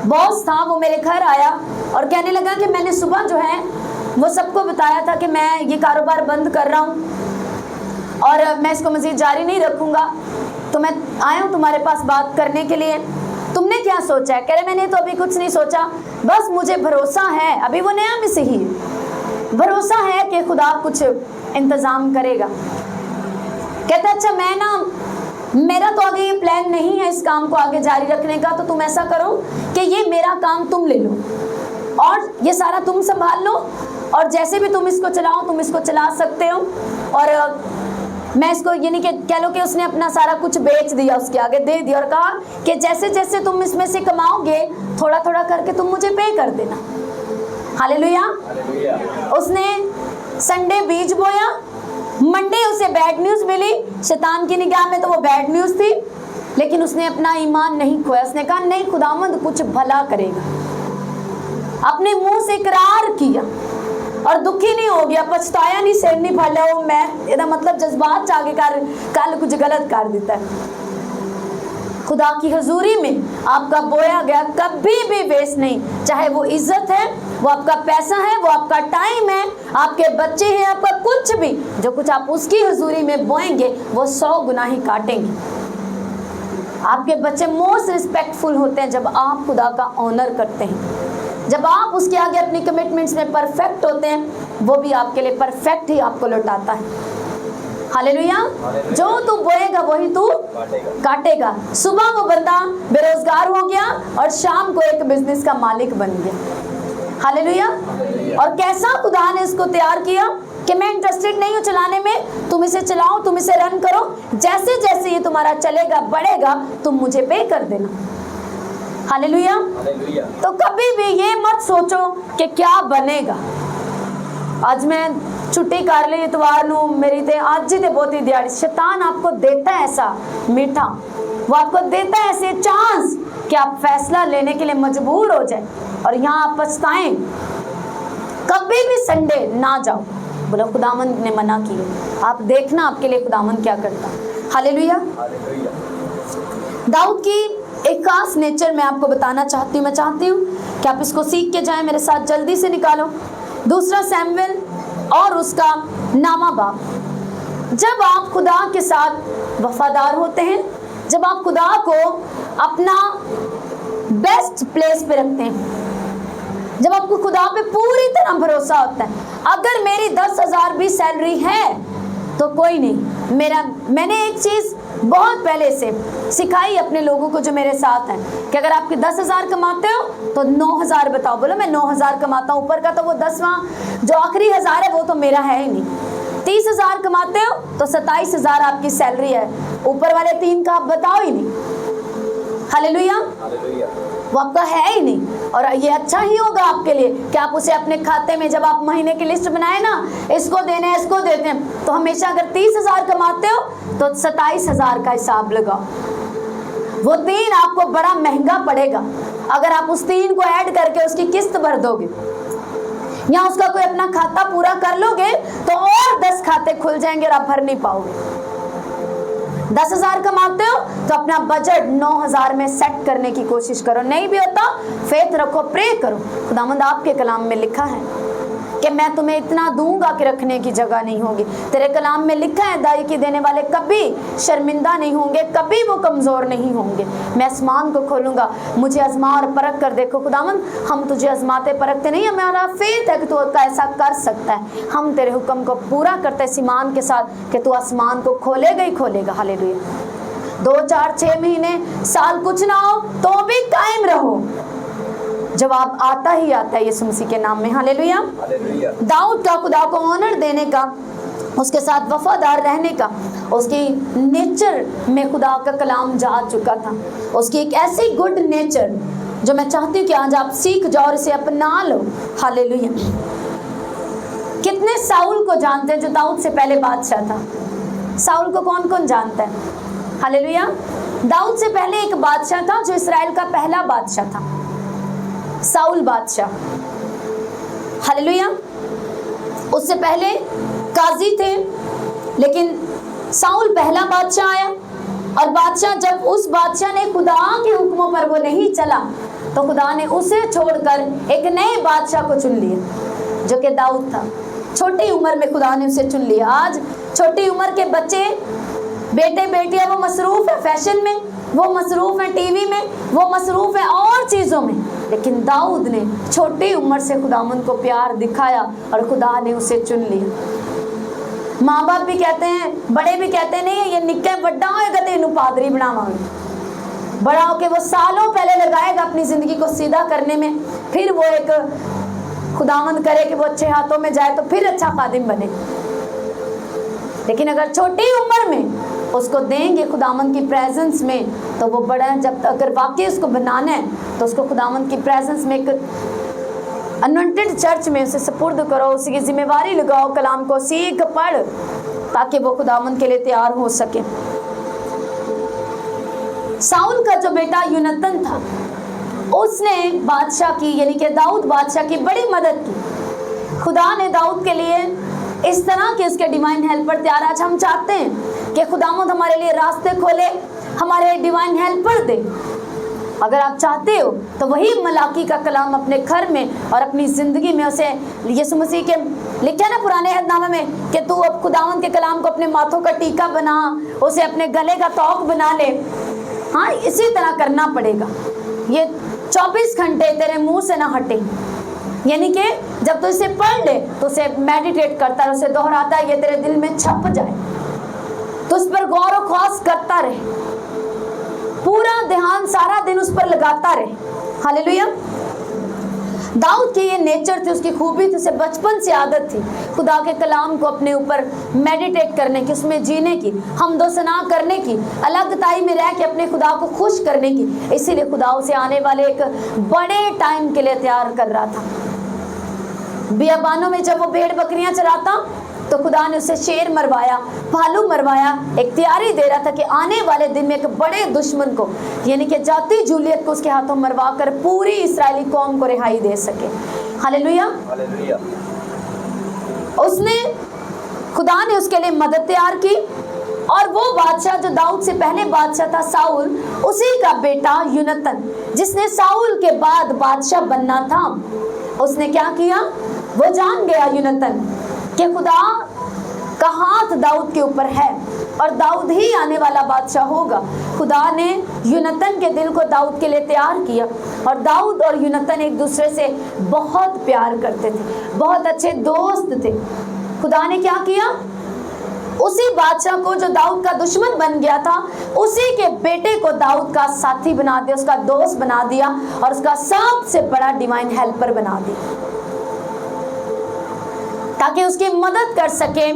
बॉस था वो मेरे घर आया और कहने लगा कि मैंने सुबह जो है वो सबको बताया था कि मैं ये कारोबार बंद कर रहा हूँ और मैं इसको मजीद जारी नहीं रखूँगा, तो मैं आया हूँ तुम्हारे पास बात करने के लिए। तुमने क्या सोचा है? कह रहे मैंने तो अभी कुछ नहीं सोचा, बस मुझे भरोसा है, अभी वो नया मसीही है, भरोसा है कि खुदा कुछ इंतज़ाम करेगा। कहता अच्छा मैं ना, मेरा तो आगे ये प्लान नहीं है इस काम को आगे जारी रखने का, तो तुम ऐसा करो कि ये मेरा काम तुम ले लो और ये सारा तुम संभाल लो और जैसे भी तुम इसको चलाओ तुम इसको चला सकते हो। और मैं इसको यानी कि कह लो कि उसने अपना सारा कुछ बेच दिया, उसके आगे दे दिया और कहा कि जैसे जैसे तुम इसमें से कमाओगे थोड़ा थोड़ा करके तुम मुझे पे कर देना। हालेलुया। उसने संडे बीज बोया, मंडे उसे बैड न्यूज़ मिली, शैतान की निगाह में तो वो बैड न्यूज़ थी, लेकिन उसने अपना ईमान नहीं खोया। उसने कहा नहीं, खुदावंद कुछ भला करेगा। अपने मुंह से इकरार किया और दुखी नहीं हो गया, पछताया नहीं, सिर नहीं फाड़ा वो मैं ਇਹਦਾ मतलब जज्बात च आगे कल कुछ गलत कर देता है। खुदा की हजूरी में आपका बोया गया कभी भी वेस्ट नहीं, चाहे वो इज्जत है, वो आपका पैसा है, वो आपका टाइम है, आपके बच्चे हैं, आपका कुछ भी, जो कुछ आप उसकी हजूरी में बोएंगे वो 100 गुना ही काटेंगे। आपके बच्चे मोस्ट रिस्पेक्टफुल होते हैं जब आप खुदा का ऑनर करते हैं, जब आप उसके आगे अपनी कमिटमेंट्स में परफेक्ट होते हैं, वो भी आपके लिए परफेक्ट ही आपको लौटाता है। हालेलुया। जो तू बोएगा वही तू काटेगा। सुबह वो बंदा बेरोजगार हो गया और शाम को एक बिजनेस का मालिक बन गया। हालेलुया। और कैसा खुदा ने इसको तैयार किया कि मैं इंटरेस्टेड नहीं हूँ चलाने में, तुम इसे चलाओ, तुम इसे रन करो, जैसे जैसे ये तुम्हारा चलेगा बढ़ेगा तुम मुझे पे कर देना। हालेलुया। तो कभी भी ये मत सोचो कि क्या बनेगा, आज मैं छुट्टी कर ली इतवार नू, मेरी ते आज ही ते बहुत ही दिहाड़ी। शैतान आपको देता है ऐसा मीठा, वो आपको देता है ऐसे चांस कि आप फैसला लेने के लिए मजबूर हो जाए और यहाँ आप पछताएं। कभी भी संडे ना जाओ, बोला खुदावंद ने मना किया। आप देखना आपके लिए खुदावंद क्या करता। हालेलुया। दाऊद की एक खास नेचर मैं आपको बताना चाहती हूँ। मैं चाहती हूँ कि आप इसको सीख के जाएं, मेरे साथ जल्दी से निकालो 2 शमूएल और उसका 9वां बाब। जब आप खुदा के साथ वफादार होते हैं, जब आप खुदा को अपना बेस्ट प्लेस पे रखते हैं, जब आपको खुदा पे पूरी तरह भरोसा होता है, अगर मेरी 10,000 भी सैलरी है तो कोई नहीं, मैंने एक चीज बहुत पहले से सिखाई अपने लोगों को जो मेरे साथ हैं कि अगर आपके 10,000 कमाते हो तो 9,000 बताओ। बोलो मैं 9,000 कमाता हूँ, ऊपर का तो वो 10वां जो आखिरी 1,000 है वो तो मेरा है ही नहीं। 30,000 कमाते हो तो 27,000 आपकी सैलरी है, ऊपर वाले 3 का आप बताओ ही नहीं। हालेलुया। वो आपका है ही नहीं। और ये अच्छा ही होगा आपके लिए कि आप उसे अपने खाते में, जब आप महीने की लिस्ट बनाए ना, इसको देने हैं, इसको देते हैं, तो हमेशा अगर 30,000 कमाते हो तो 27,000 का हिसाब लगाओ। वो 3 आपको बड़ा महंगा पड़ेगा अगर आप उस 3 को ऐड करके उसकी किस्त भर दोगे या उसका कोई अपना खाता पूरा कर लोगे तो और 10 खाते खुल जाएंगे और आप भर नहीं पाओगे। 10,000 कमाते हो तो अपना बजट 9,000 में सेट करने की कोशिश करो। नहीं भी होता फेथ रखो, प्रे करो। खुदावंद आपके कलाम में लिखा है कि मैं तुम्हें इतना दूंगा कि रखने की जगह नहीं होगी। तेरे कलाम में लिखा है दायकी देने वाले कभी शर्मिंदा नहीं होंगे, कभी वो कमजोर नहीं होंगे। मैं आसमान को खोलूंगा, मुझे आजमा और परख कर देखो। खुदावंद हम तुझे आजमाते परखते नहीं, हमारा फेथ है कि तू ऐसा कर सकता है। हम तेरे हुक्म को पूरा करते इस ईमान के साथ कि तू आसमान को खोलेगा ही खोलेगा। हालेलुया। 2, 4, 6 महीने, साल कुछ ना हो तो भी कायम रहो, जवाब आता ही आता है यीशु मसीह के नाम में। हालेलुया। दाऊद का खुदा को ऑनर देने का, उसके साथ वफादार रहने का, उसकी नेचर में खुदा का कलाम जा चुका था। उसकी एक ऐसी गुड नेचर जो मैं चाहती हूँ कि आज आप सीख जाओ और इसे अपना लो। हालेलुया। कितने साउल को जानते हैं जो दाऊद से पहले बादशाह था? साउल को कौन कौन जानता है? हालेलुया। दाऊद से पहले एक बादशाह था जो इस्राएल का पहला बादशाह था, साउल बादशाह। हालेलुया। उससे पहले काजी थे, लेकिन साउल पहला बादशाह आया। और बादशाह, जब उस बादशाह ने खुदा के हुक्मों पर वो नहीं चला तो खुदा ने उसे छोड़कर एक नए बादशाह को चुन लिया जो कि दाऊद था। छोटी उम्र में खुदा ने उसे चुन लिया। आज छोटी उम्र के बच्चे, बेटे बेटियां, वो मसरूफ है फैशन में, वो मसरूफ है टीवी में, वो मसरूफ है और चीजों में, लेकिन दाऊद ने छोटी उम्र से खुदावंद को प्यार दिखाया और खुदा ने उसे चुन लिया। माँ बाप भी कहते हैं, बड़े भी कहते हैं, नहीं ये निक्का बड़ा होएगा तो इन्हें पादरी बनावांगे। बड़ा होके वो सालों पहले लगाएगा अपनी जिंदगी को सीधा करने में, फिर वो एक खुदावंद करे कि वो अच्छे हाथों में जाए तो फिर अच्छा खादिम बने। लेकिन अगर छोटी उम्र में उसको देंगे खुदावंद की प्रेजेंस में तो वो बड़ा, जब अगर वाकई उसको बनाना है तो उसको खुदावंद की प्रेजेंस में एक अनॉइंटेड चर्च में उसे सपुर्द करो, उसी की जिम्मेवारी लगाओ, कलाम को सीख पढ़, ताकि वो खुदावंद के लिए तैयार हो सके। साउल का जो बेटा यूनतन था उसने बादशाह की यानी कि दाऊद बादशाह की बड़ी मदद की। खुदा ने दाऊद के लिए इस तरह के उसके डिवाइन हेल्पर तैयार। आज हम चाहते हैं कि खुदावंद हमारे लिए रास्ते खोले, हमारे डिवाइन हेल्पर दे। अगर आप चाहते हो तो वही मलाकी का कलाम अपने घर में और अपनी जिंदगी में उसे यीशु मसीह के लिखा है ना पुराने अहदनामे में कि तू अब खुदावंद के कलाम को अपने माथों का टीका बना, उसे अपने गले का तौक बना ले। हाँ, इसी तरह करना पड़ेगा। ये 24 घंटे तेरे मुंह से ना हटे, यानी कि जब तू इसे पढ़ ले तो उसे मेडिटेट करता है, उसे दोहराता है, ये तेरे दिल में छप जाए, तो उस पर गौर और ख्वास करता रहे, पूरा ध्यान सारा दिन उस पर लगाता रहे। हालेलुया। दाऊद की ये नेचर थी, उसकी खूबी थी, उसे बचपन से आदत थी खुदा के कलाम को अपने ऊपर मेडिटेट करने की, उसमें जीने की, हमदो सना करने की, अलगताई में रह के अपने खुदा को खुश करने की। इसीलिए खुदा उसे आने वाले एक बड़े टाइम के लिए तैयार कर रहा था। बियाबानों में जब वो भेड़ बकरियां चराता तो खुदा ने उसे शेर मरवाया, भालू मरवाया, एक तैयारी दे रहा था कि आने वाले दिन में एक बड़े दुश्मन को यानी कि जाति जूलियत को उसके हाथों मरवा कर पूरी इस्राएली कौम को रिहाई दे सके। हालेलुया। उसने खुदा ने उसके लिए मदद तैयार की, और वो बादशाह जो दाऊद से पहले बादशाह था साउल, उसी का बेटा यूनतन जिसने साउल के बाद बादशाह बनना था, उसने क्या किया? वो जान गया यूनतन कि खुदा का हाथ दाऊद के ऊपर है और दाऊद ही आने वाला बादशाह होगा। खुदा ने यूनतन के दिल को दाऊद के लिए तैयार किया, और दाऊद और यूनतन एक दूसरे से बहुत प्यार करते थे, बहुत अच्छे दोस्त थे। खुदा ने क्या किया? उसी बादशाह को जो दाऊद का दुश्मन बन गया था, उसी के बेटे को दाऊद का साथी बना दिया, उसका दोस्त बना दिया, और उसका सबसे बड़ा डिवाइन हेल्पर बना दिया, ताकि उसकी मदद कर सके।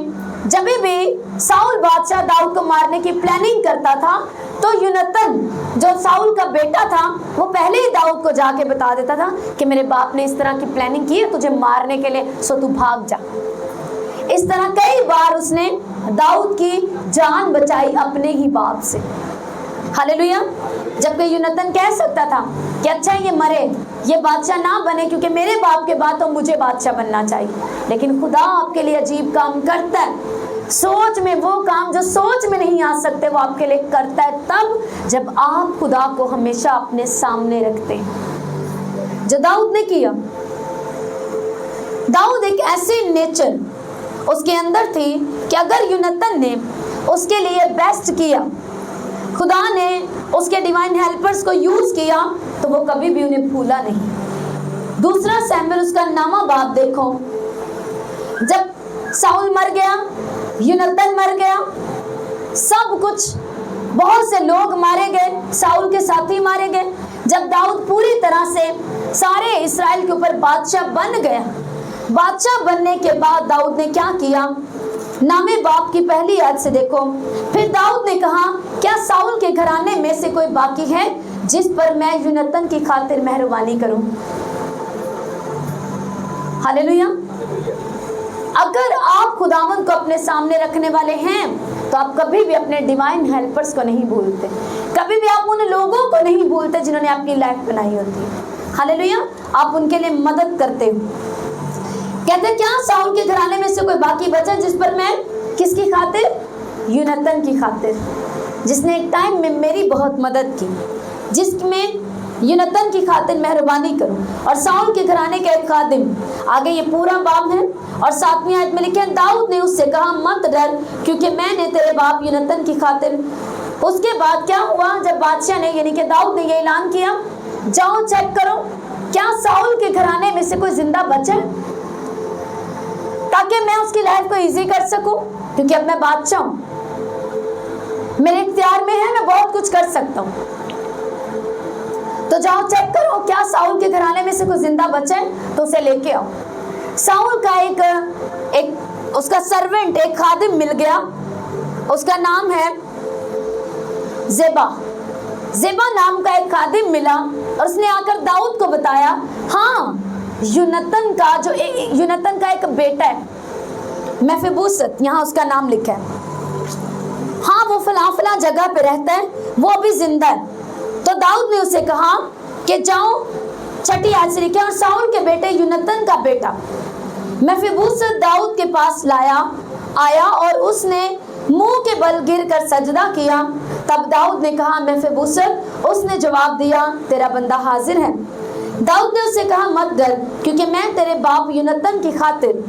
जब भी साउल बादशाह दाऊद को मारने की प्लानिंग करता था तो यूनतन जो साउल का बेटा था वो पहले ही दाऊद को जाके बता देता था कि मेरे बाप ने इस तरह की प्लानिंग की है तुझे मारने के लिए, सो तू भाग जा। इस तरह कई बार उसने दाऊद की जान बचाई अपने ही बाप से। हालेलुया। जबकि यूनतन कह सकता था कि अच्छा ये मरे, ये बादशाह ना बने, क्योंकि मेरे बाप के बाद तो मुझे बादशाह बनना चाहिए। लेकिन खुदा आपके लिए अजीब काम करता है। सोच में वो काम जो सोच में नहीं आ सकते वो आपके लिए करता है, तब जब आप खुदा को हमेशा अपने सामने रखते हैं, जो दाऊद ने किया। दाऊद एक ऐसी नेचर उसके अंदर थी कि अगर यूनतन ने उसके लिए बेस्ट किया, खुदा ने उसके डिवाइन हेल्पर्स को यूज किया, तो वो कभी भी उन्हें भूला नहीं। दूसरा सैमुएल उसका 9वां बाब देखो। जब साउल मर गया, यूनतन मर गया, सब कुछ, बहुत से लोग मारे गए, साउल के साथी मारे गए। जब दाऊद पूरी तरह से सारे इस्राएल के ऊपर बादशाह बन गया, बादशाह बनने के बाद दाऊद ने क्या किया? 9वें बाब की पहली आयत से देखो। फिर दाऊद ने कहा, क्या साउल के घराने में से कोई बाकी है जिस पर मैं यूनतन की खातिर मेहरबानी करूं? हालेलुया। अगर आप खुदावंद को अपने सामने रखने वाले हैं तो आप कभी भी अपने डिवाइन हेल्पर्स को नहीं भूलते, कभी भी आप उन लोगों को नहीं भूलते जिन्होंने आपकी लाइफ बनाई होती है। हालेलुया। आप उनके लिए मदद करते हो। कहते क्या साउल के घराने में से कोई बाकी बचा जिस पर मैं किसकी खातिर? यूनतन की खातिर, जिसने एक टाइम में मेरी बहुत मदद की, जिसमें यूनतन की खातिर मेहरबानी करूं। और साउल के घराने का एक खादिम, आगे ये पूरा बाब है और 7वीं आयत में लिखे, दाऊद ने उससे कहा, मत डर, क्योंकि मैंने तेरे बाप यूनतन की खातिर। उसके बाद क्या हुआ? जब बादशाह ने यानी कि दाऊद ने ये ऐलान किया, जाओ चेक करो क्या साउल के घराने में से कोई जिंदा बचा है, ताकि मैं उसकी लाइफ को इजी कर सकूं, क्योंकि अब मैं बादशाह हूं, मेरे इख्तियार में है, मैं बहुत कुछ कर सकता हूं। तो जाओ चेक करो क्या साउल के घराने में से कोई जिंदा बचा है, तो उसे लेके आओ। साउल का एक उसका सर्वेंट, एक खादिम मिल गया, उसका नाम है ज़ेबा। ज़ेबा नाम का एक खादिम मिला और उसने आकर दाऊद को बताया, हाँ यूनतन का एक बेटा है, मेफिबोशेत, यहाँ उसका नाम लिखा है, हाँ वो फला फला जगह पे रहता है, वो अभी जिंदा है, तो दाऊद ने उसे कहा कि जाओ, 6 आयत से लिखे, और साउल के बेटे यूनतन का बेटा मेफीबोशेत दाऊद के पास आया और उसने मुंह के बल गिरकर सजदा किया। तब दाऊद ने कहा, मेफीबोशेत। उसने जवाब दिया, तेरा बंदा हाजिर है। दाऊद ने उससे कहा, मत डर, क्योंकि मैं तेरे बाप यूनतन की खातिर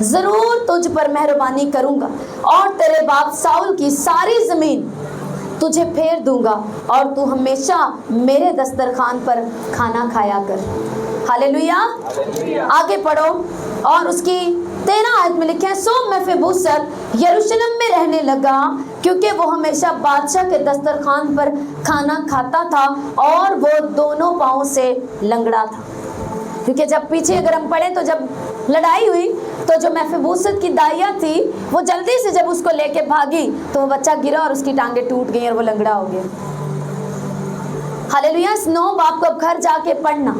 जरूर तुझ पर मेहरबानी करूंगा और तेरे बाप साउल की सारी जमीन तुझे फेर दूंगा और तू हमेशा मेरे दस्तरखान पर खाना खाया कर। हालेलुया। आगे पढ़ो, और उसकी 13 आयत में लिखे, सो मेफीबोशेत यरूशलेम में रहने लगा, क्योंकि वो हमेशा बादशाह के दस्तरखान पर खाना खाता था और वो दोनों पांवों से लंगड़ा था। क्योंकि जब पीछे अगर हम पढ़े तो जब लड़ाई हुई तो जो मेफीबोशेत की दाइया थी वो जल्दी से जब उसको लेके भागी तो वो बच्चा गिरा और उसकी टांगे टूट गई और वो लंगड़ा हो गया। हालेलुया। 9 बाब को अब घर जाके पढ़ना,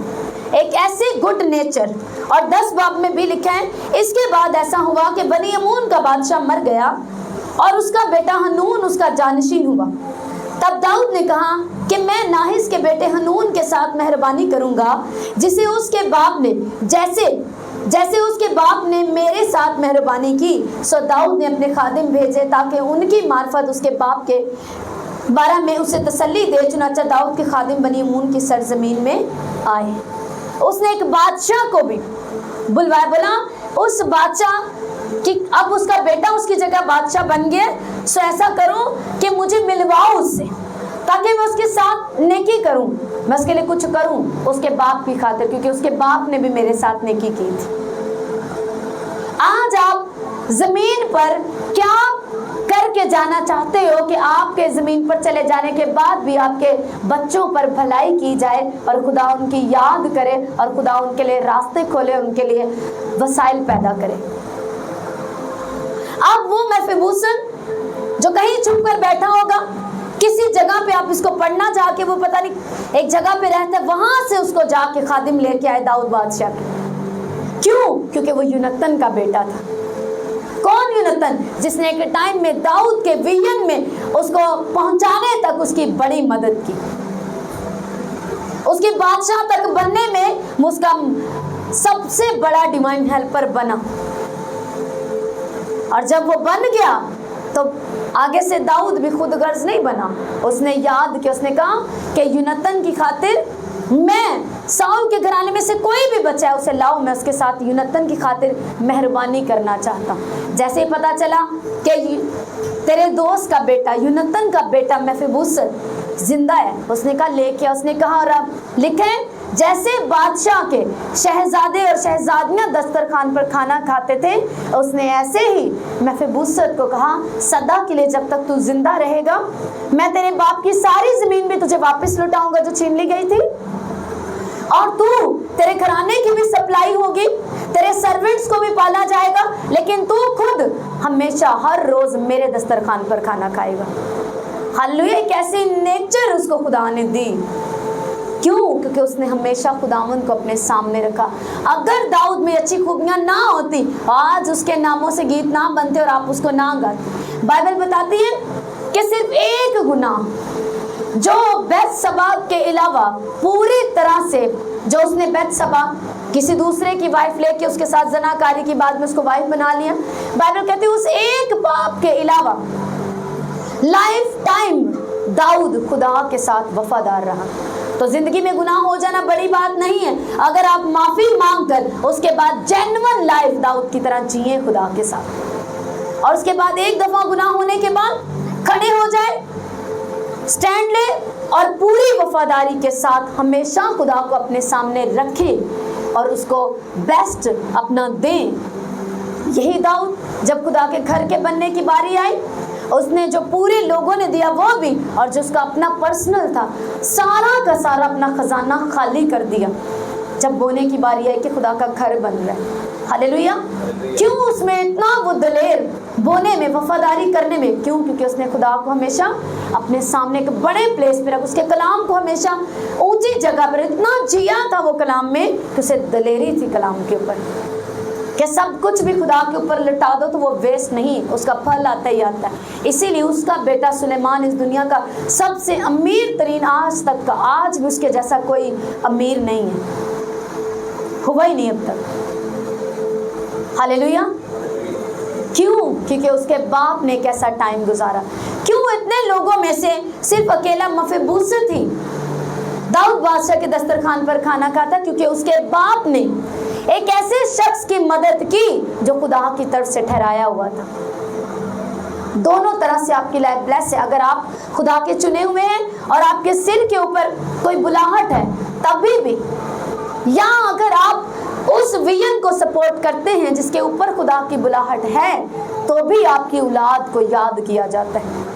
एक ऐसे गुड नेचर, और 10 बाब में भी लिखा है, इसके बाद ऐसा हुआ कि बनी अमून का बादशाह मर गया और उसका बेटा हनून उसका जानशीन हुआ। तब दाऊद ने कहा कि मैं नाहिस के बेटे हनून के साथ मेहरबानी करूंगा, जिसे उसके बाप ने जैसे उसके बाप ने मेरे साथ मेहरबानी की। सो दाऊद ने अपने खादिम भेजे ताकि उनकी मार्फत उसके बाप के बारे में उसे तसल्ली दे। चुनांचे दाऊद के खादिम बनी अमून की सरजमीन में आए। उसने एक बादशाह को भी बुलवाया, बोला उस बादशाह कि अब उसका बेटा उसकी जगह बादशाह बन गया, सो ऐसा करो कि मुझे मिलवाओ उससे, ताकि मैं उसके साथ नेकी करूं, मैं उसके लिए कुछ करूं उसके बाप की खातिर, क्योंकि उसके बाप ने भी मेरे साथ नेकी की थी। आज आप जमीन पर क्या करके जाना चाहते हो कि आपके जमीन पर चले जाने के बाद भी आपके बच्चों पर भलाई की जाए और खुदा उनकी याद करे और खुदा उनके लिए रास्ते खोले, उनके लिए वसाइल पैदा करे। अब वो मेफीबोशेत जो कहीं छुप कर बैठा होगा, किसी जगह पे आप इसको पढ़ना जाके, वो पता नहीं एक जगह पे रहता है, वहां से उसको जाके खादिम लेके आए दाऊद बादशाह के। क्यों? क्योंकि वो यूनतन का बेटा था। कौन यूनतन? जिसने एक टाइम में दाऊद के विजन में उसको पहुंचाने तक उसकी बड़ी मदद की, उसके बादशाह तक बनने में उसका सबसे बड़ा डिवाइन हेल्पर बना। और जब वो बन गया तो आगे से दाऊद भी खुद गर्ज नहीं बना, उसने याद किया, उसने कहा कि यूनतन की खातिर मैं साउल के घराने में से कोई भी बच्चा है उसे लाओ, मैं उसके साथ यूनतन की खातिर मेहरबानी करना चाहता हूँ। जैसे ही पता चला कि तेरे दोस्त का बेटा यूनतन का बेटा मेफीबोशेत जिंदा है, उसने कहा लेके, उसने कहा, और अब लिखे जैसे बादशाह के शहजादे और शहजादियां दस्तरखान पर खाना खाते थे, उसने ऐसे ही मेफीबोशेत को कहा, सदा के लिए जब तक तू जिंदा रहेगा मैं तेरे बाप की सारी जमीन भी तुझे वापस लौटाऊंगा जो छीन ली गई थी, और तू तेरे घराने की भी सप्लाई होगी, तेरे सर्वेंट्स को भी पाला जाएगा, लेकिन तू खुद हमेशा हर रोज मेरे दस्तरखान पर खाना खाएगा। हालेलुया। एक ऐसी नेचर उसको खुदा ने दी। क्यों? क्योंकि उसने हमेशा खुदावंद को अपने सामने रखा। अगर दाऊद में अच्छी खूबियां ना होती, आज उसके नामों से गीत ना बनते और आप उसको ना गाते। बाइबल बताती है कि सिर्फ एक गुनाह जो बैतशबा के अलावा पूरी तरह से, जो उसने बैतशबा किसी दूसरे की वाइफ लेके उसके साथ जनाकारी की, बाद में उसको वाइफ बना लिया, बाइबल कहती है उस एक पाप के अलावा लाइफ टाइम दाऊद खुदा के साथ वफादार रहा। तो जिंदगी में गुनाह हो जाना बड़ी बात नहीं है, अगर आप माफी मांगकर उसके बाद जेन्युइन लाइफ दाऊद की तरह जिए खुदा के साथ, और उसके बाद एक दफा गुनाह होने के बाद खड़े हो जाए, स्टैंड ले और पूरी वफादारी के साथ हमेशा खुदा को अपने सामने रखे और उसको बेस्ट अपना दें। यही दाऊद जब खुदा के घर के बनने की बारी आई, उसने जो पूरे लोगों ने दिया वो भी, और जो उसका अपना पर्सनल था सारा का सारा अपना खजाना खाली कर दिया जब बोने की बारी आई कि खुदा का घर बन रहा है। हालेलुया। क्यों? उसमें इतना वो दलेर बोने में, वफादारी करने में। क्यों? क्योंकि उसने खुदा को हमेशा अपने सामने एक बड़े प्लेस पे रखा, उसके कलाम को हमेशा ऊंची जगह पर इतना जिया था वो कलाम में कि उसे दलेरी थी कलाम के ऊपर। कि सब कुछ भी खुदा के ऊपर लटा दो तो वो वेस्ट नहीं, उसका फल आता ही आता है। इसीलिए उसका बेटा सुलेमान इस दुनिया का सबसे अमीर तरीन आज तक का, आज भी उसके जैसा कोई अमीर नहीं है, हुआ ही नहीं अब तक। हालेलुया। क्यों? क्योंकि उसके बाप ने कैसा टाइम गुजारा। क्यों? इतने लोगों में से सिर्फ अकेला मफीबोशेत ही दाऊद बादशाह के दस्तरखान पर खाना खाता, क्योंकि उसके बाप ने एक ऐसे शख्स की मदद की जो खुदा की तरफ से ठहराया हुआ था। दोनों तरह से आपकी लाइफ ब्लेस है। अगर आप खुदा के चुने हुए हैं और आपके सिर के ऊपर कोई बुलाहट है तभी भी, या अगर आप उस विजन को सपोर्ट करते हैं जिसके ऊपर खुदा की बुलाहट है, तो भी आपकी औलाद को याद किया जाता है।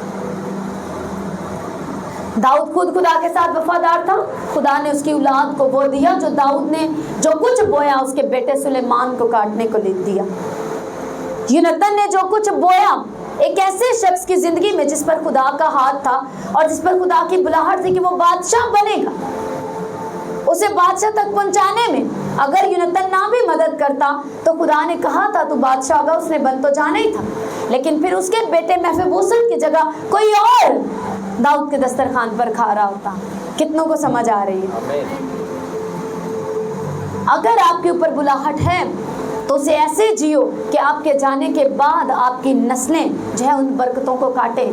दाऊद खुद खुदा के साथ वफादार था। खुदा ने उसकी औलाद को वो दिया जो दाऊद ने जो कुछ बोया उसके बेटे सुलेमान को काटने को ले दिया। यूनतन ने जो कुछ बोया एक ऐसे शख्स की जिंदगी में जिस पर खुदा का हाथ था और जिस पर खुदा की बुलाहट थी कि वो बादशाह बनेगा, उसे बादशाह तक पहुंचाने में अगर यूनतन ना भी मदद करता तो खुदा ने कहा था तू बादशाह होगा, उसने बन तो जाना ही था। लेकिन फिर उसके बेटे मफीबोशेत की जगह कोई और दाऊद के दस्तरखान पर खा रहा होता। कितनों को समझ आ रही है? अगर आपके ऊपर बुलाहट है तो उसे ऐसे जियो कि आपके जाने के बाद आपकी नस्लें जो है उन बरकतों को काटे।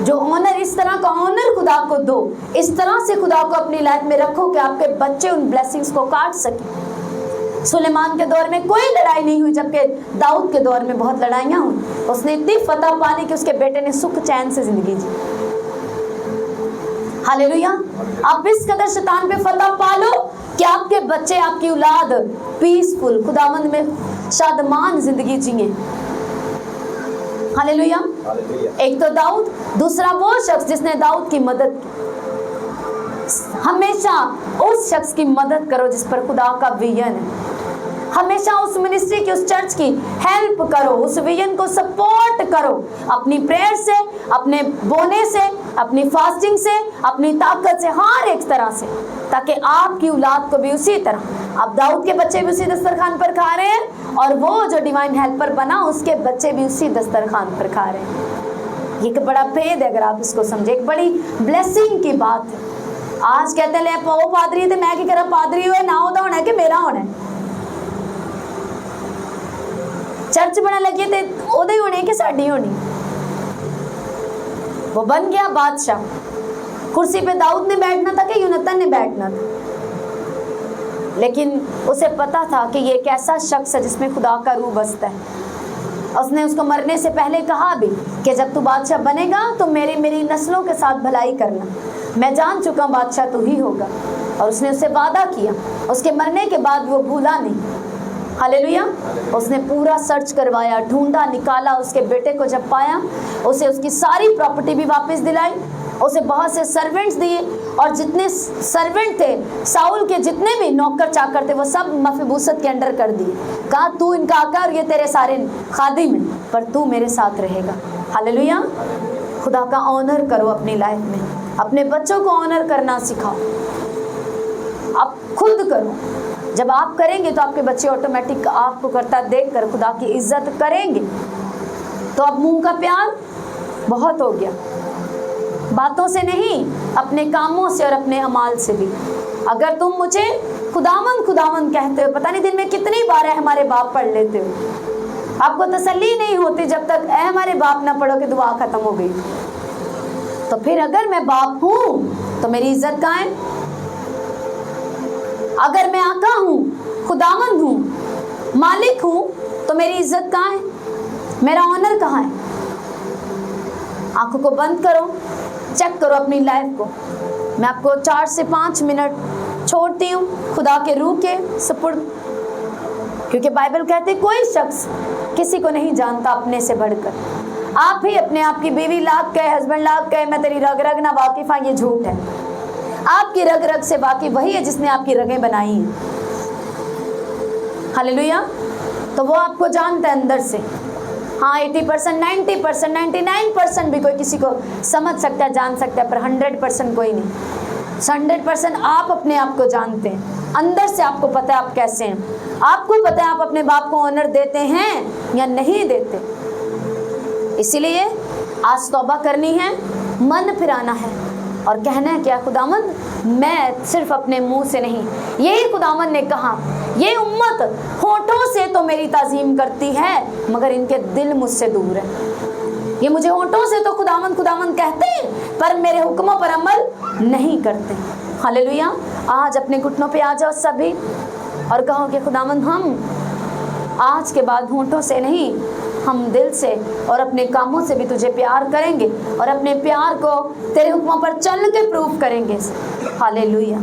जो ऑनर, इस तरह का ऑनर खुदा को दो, इस तरह से खुदा को अपनी लाइफ में रखो कि आपके बच्चे उन ब्लेसिंग्स को काट सके। सुलेमान के दौर में कोई लड़ाई नहीं हुई, जबकि दाऊद के दौर में बहुत लड़ाइयाँ हुई। उसने इतनी फतह पाली कि उसके बेटे ने सुख चैन से जिंदगी जी। हालेलुया। आप इस कदर शैतान पे फतह पालो कि आपके बच्चे, आपकी औलाद पीसफुल, खुदावंद में शादमान जिंदगी जिए। हालेलुया। एक तो दाऊद, दूसरा वो शख्स जिसने दाऊद की मदद की। हमेशा उस शख्स की मदद करो जिस पर खुदा का विजन है। हमेशा उस मिनिस्ट्री की, उस चर्च की हेल्प करो, उस विजन को सपोर्ट करो अपनी प्रेयर से, अपने बोने से, अपनी फास्टिंग से, अपनी ताकत से, हर एक तरह से, ताकि आपकी औलाद को भी उसी तरह। अब दाऊद के बच्चे भी उसी दस्तरखान पर खा रहे हैं और वो जो डिवाइन हेल्पर बना उसके बच्चे भी उसी दस्तरखान पर खा रहे हैं। ये एक बड़ा भेद है अगर आप इसको समझे, एक बड़ी ब्लेसिंग की बात है। आज कहते हैं ले वो पादरी थे, मैं क्या करा, पादरी हुए ना होता होना है कि मेरा होना है। चर्च बना लगे थे ओदे होने कि साड़ी होनी। वो बन गया बादशाह। कुर्सी पे दाऊद ने बैठना था कि यूनतन ने बैठना था, लेकिन उसे पता था कि ये एक ऐसा शख्स है जिसमें खुदा का रूह बसता है। उसने उसको मरने से पहले कहा भी कि जब तू बादशाह बनेगा तो मेरी नस्लों के साथ भलाई करना, मैं जान चुका हूँ बादशाह तू ही होगा। और उसने उससे वादा किया। उसके मरने के बाद वो भूला नहीं। हालेलुया। उसने पूरा सर्च करवाया, ढूंढा, निकाला। उसके बेटे को जब पाया उसे उसकी सारी प्रॉपर्टी भी वापस दिलाई, उसे बहुत से सर्वेंट्स दिए और जितने सर्वेंट थे, साउल के जितने भी नौकर चाकर थे, वो सब मफीबोशेत के अंडर कर दिए। कहा तू इनका आका और ये तेरे सारे खादिम हैं, पर तू मेरे साथ रहेगा। हालेलुया। खुदा का ऑनर करो अपनी लाइफ में, अपने बच्चों को ऑनर करना सिखाओ, आप खुद करो। जब आप करेंगे तो आपके बच्चे ऑटोमेटिक आपको करता देख कर खुदा की इज्जत करेंगे। तो अब मुंह का प्यार बहुत हो गया, बातों से नहीं, अपने कामों से और अपने अमाल से भी। अगर तुम मुझे खुदावंद खुदावंद कहते हो, पता नहीं दिन में कितनी बार है हमारे बाप पढ़ लेते हो, आपको तसल्ली नहीं होती जब तक ए हमारे बाप ना पढ़ो कि दुआ खत्म हो गई। तो फिर अगर मैं बाप हूं तो मेरी इज्जत कहाँ है? अगर मैं आका हूं, खुदावंद हूं, मालिक हूं, तो मेरी इज्जत कहाँ है? मेरा ऑनर कहाँ है? आंखों को बंद करो, चेक करो अपनी लाइफ को। मैं आपको 4 से 5 मिनट छोड़ती हूँ खुदा के रूह के सुपुर्द, क्योंकि बाइबल कहते कोई शख्स किसी को नहीं जानता अपने से बढ़कर। आप ही अपने आप की बीवी लाख कहे, हस्बैंड लाख कहे मैं तेरी रग रग ना वाकिफ हूं, ये झूठ है। आपकी रग रग से वाकिफ वही है जिसने आपकी रगें बनाई हैं। हालेलुया। तो वो आपको जानता है अंदर से। हाँ 80%, 90%, 99% भी कोई किसी को समझ सकता है, जान सकता है, पर 100% कोई नहीं। 100% आप अपने आप को जानते हैं। अंदर से आपको पता है आप कैसे हैं, आपको पता है आप अपने बाप को ऑनर देते हैं या नहीं देते। इसीलिए आज तौबा करनी है, मन फिराना है और कहना है क्या खुदावंद, मैं सिर्फ अपने मुंह से नहीं, यही खुदावंद ने कहा, ये उम्मत होठों से तो मेरी ताजीम करती है मगर इनके दिल मुझसे दूर है। ये मुझे होठों से तो खुदावंद खुदावंद कहते हैं पर मेरे हुक्मों पर अमल नहीं करते। हालेलुया। आज अपने घुटनों पे आ जाओ सभी और कहो कि खुदावंद हम आज के बाद होठों से नहीं, हम दिल से और अपने कामों से भी तुझे प्यार करेंगे और अपने प्यार को तेरे हुक्मों पर चल के प्रूव करेंगे। हालेलुया।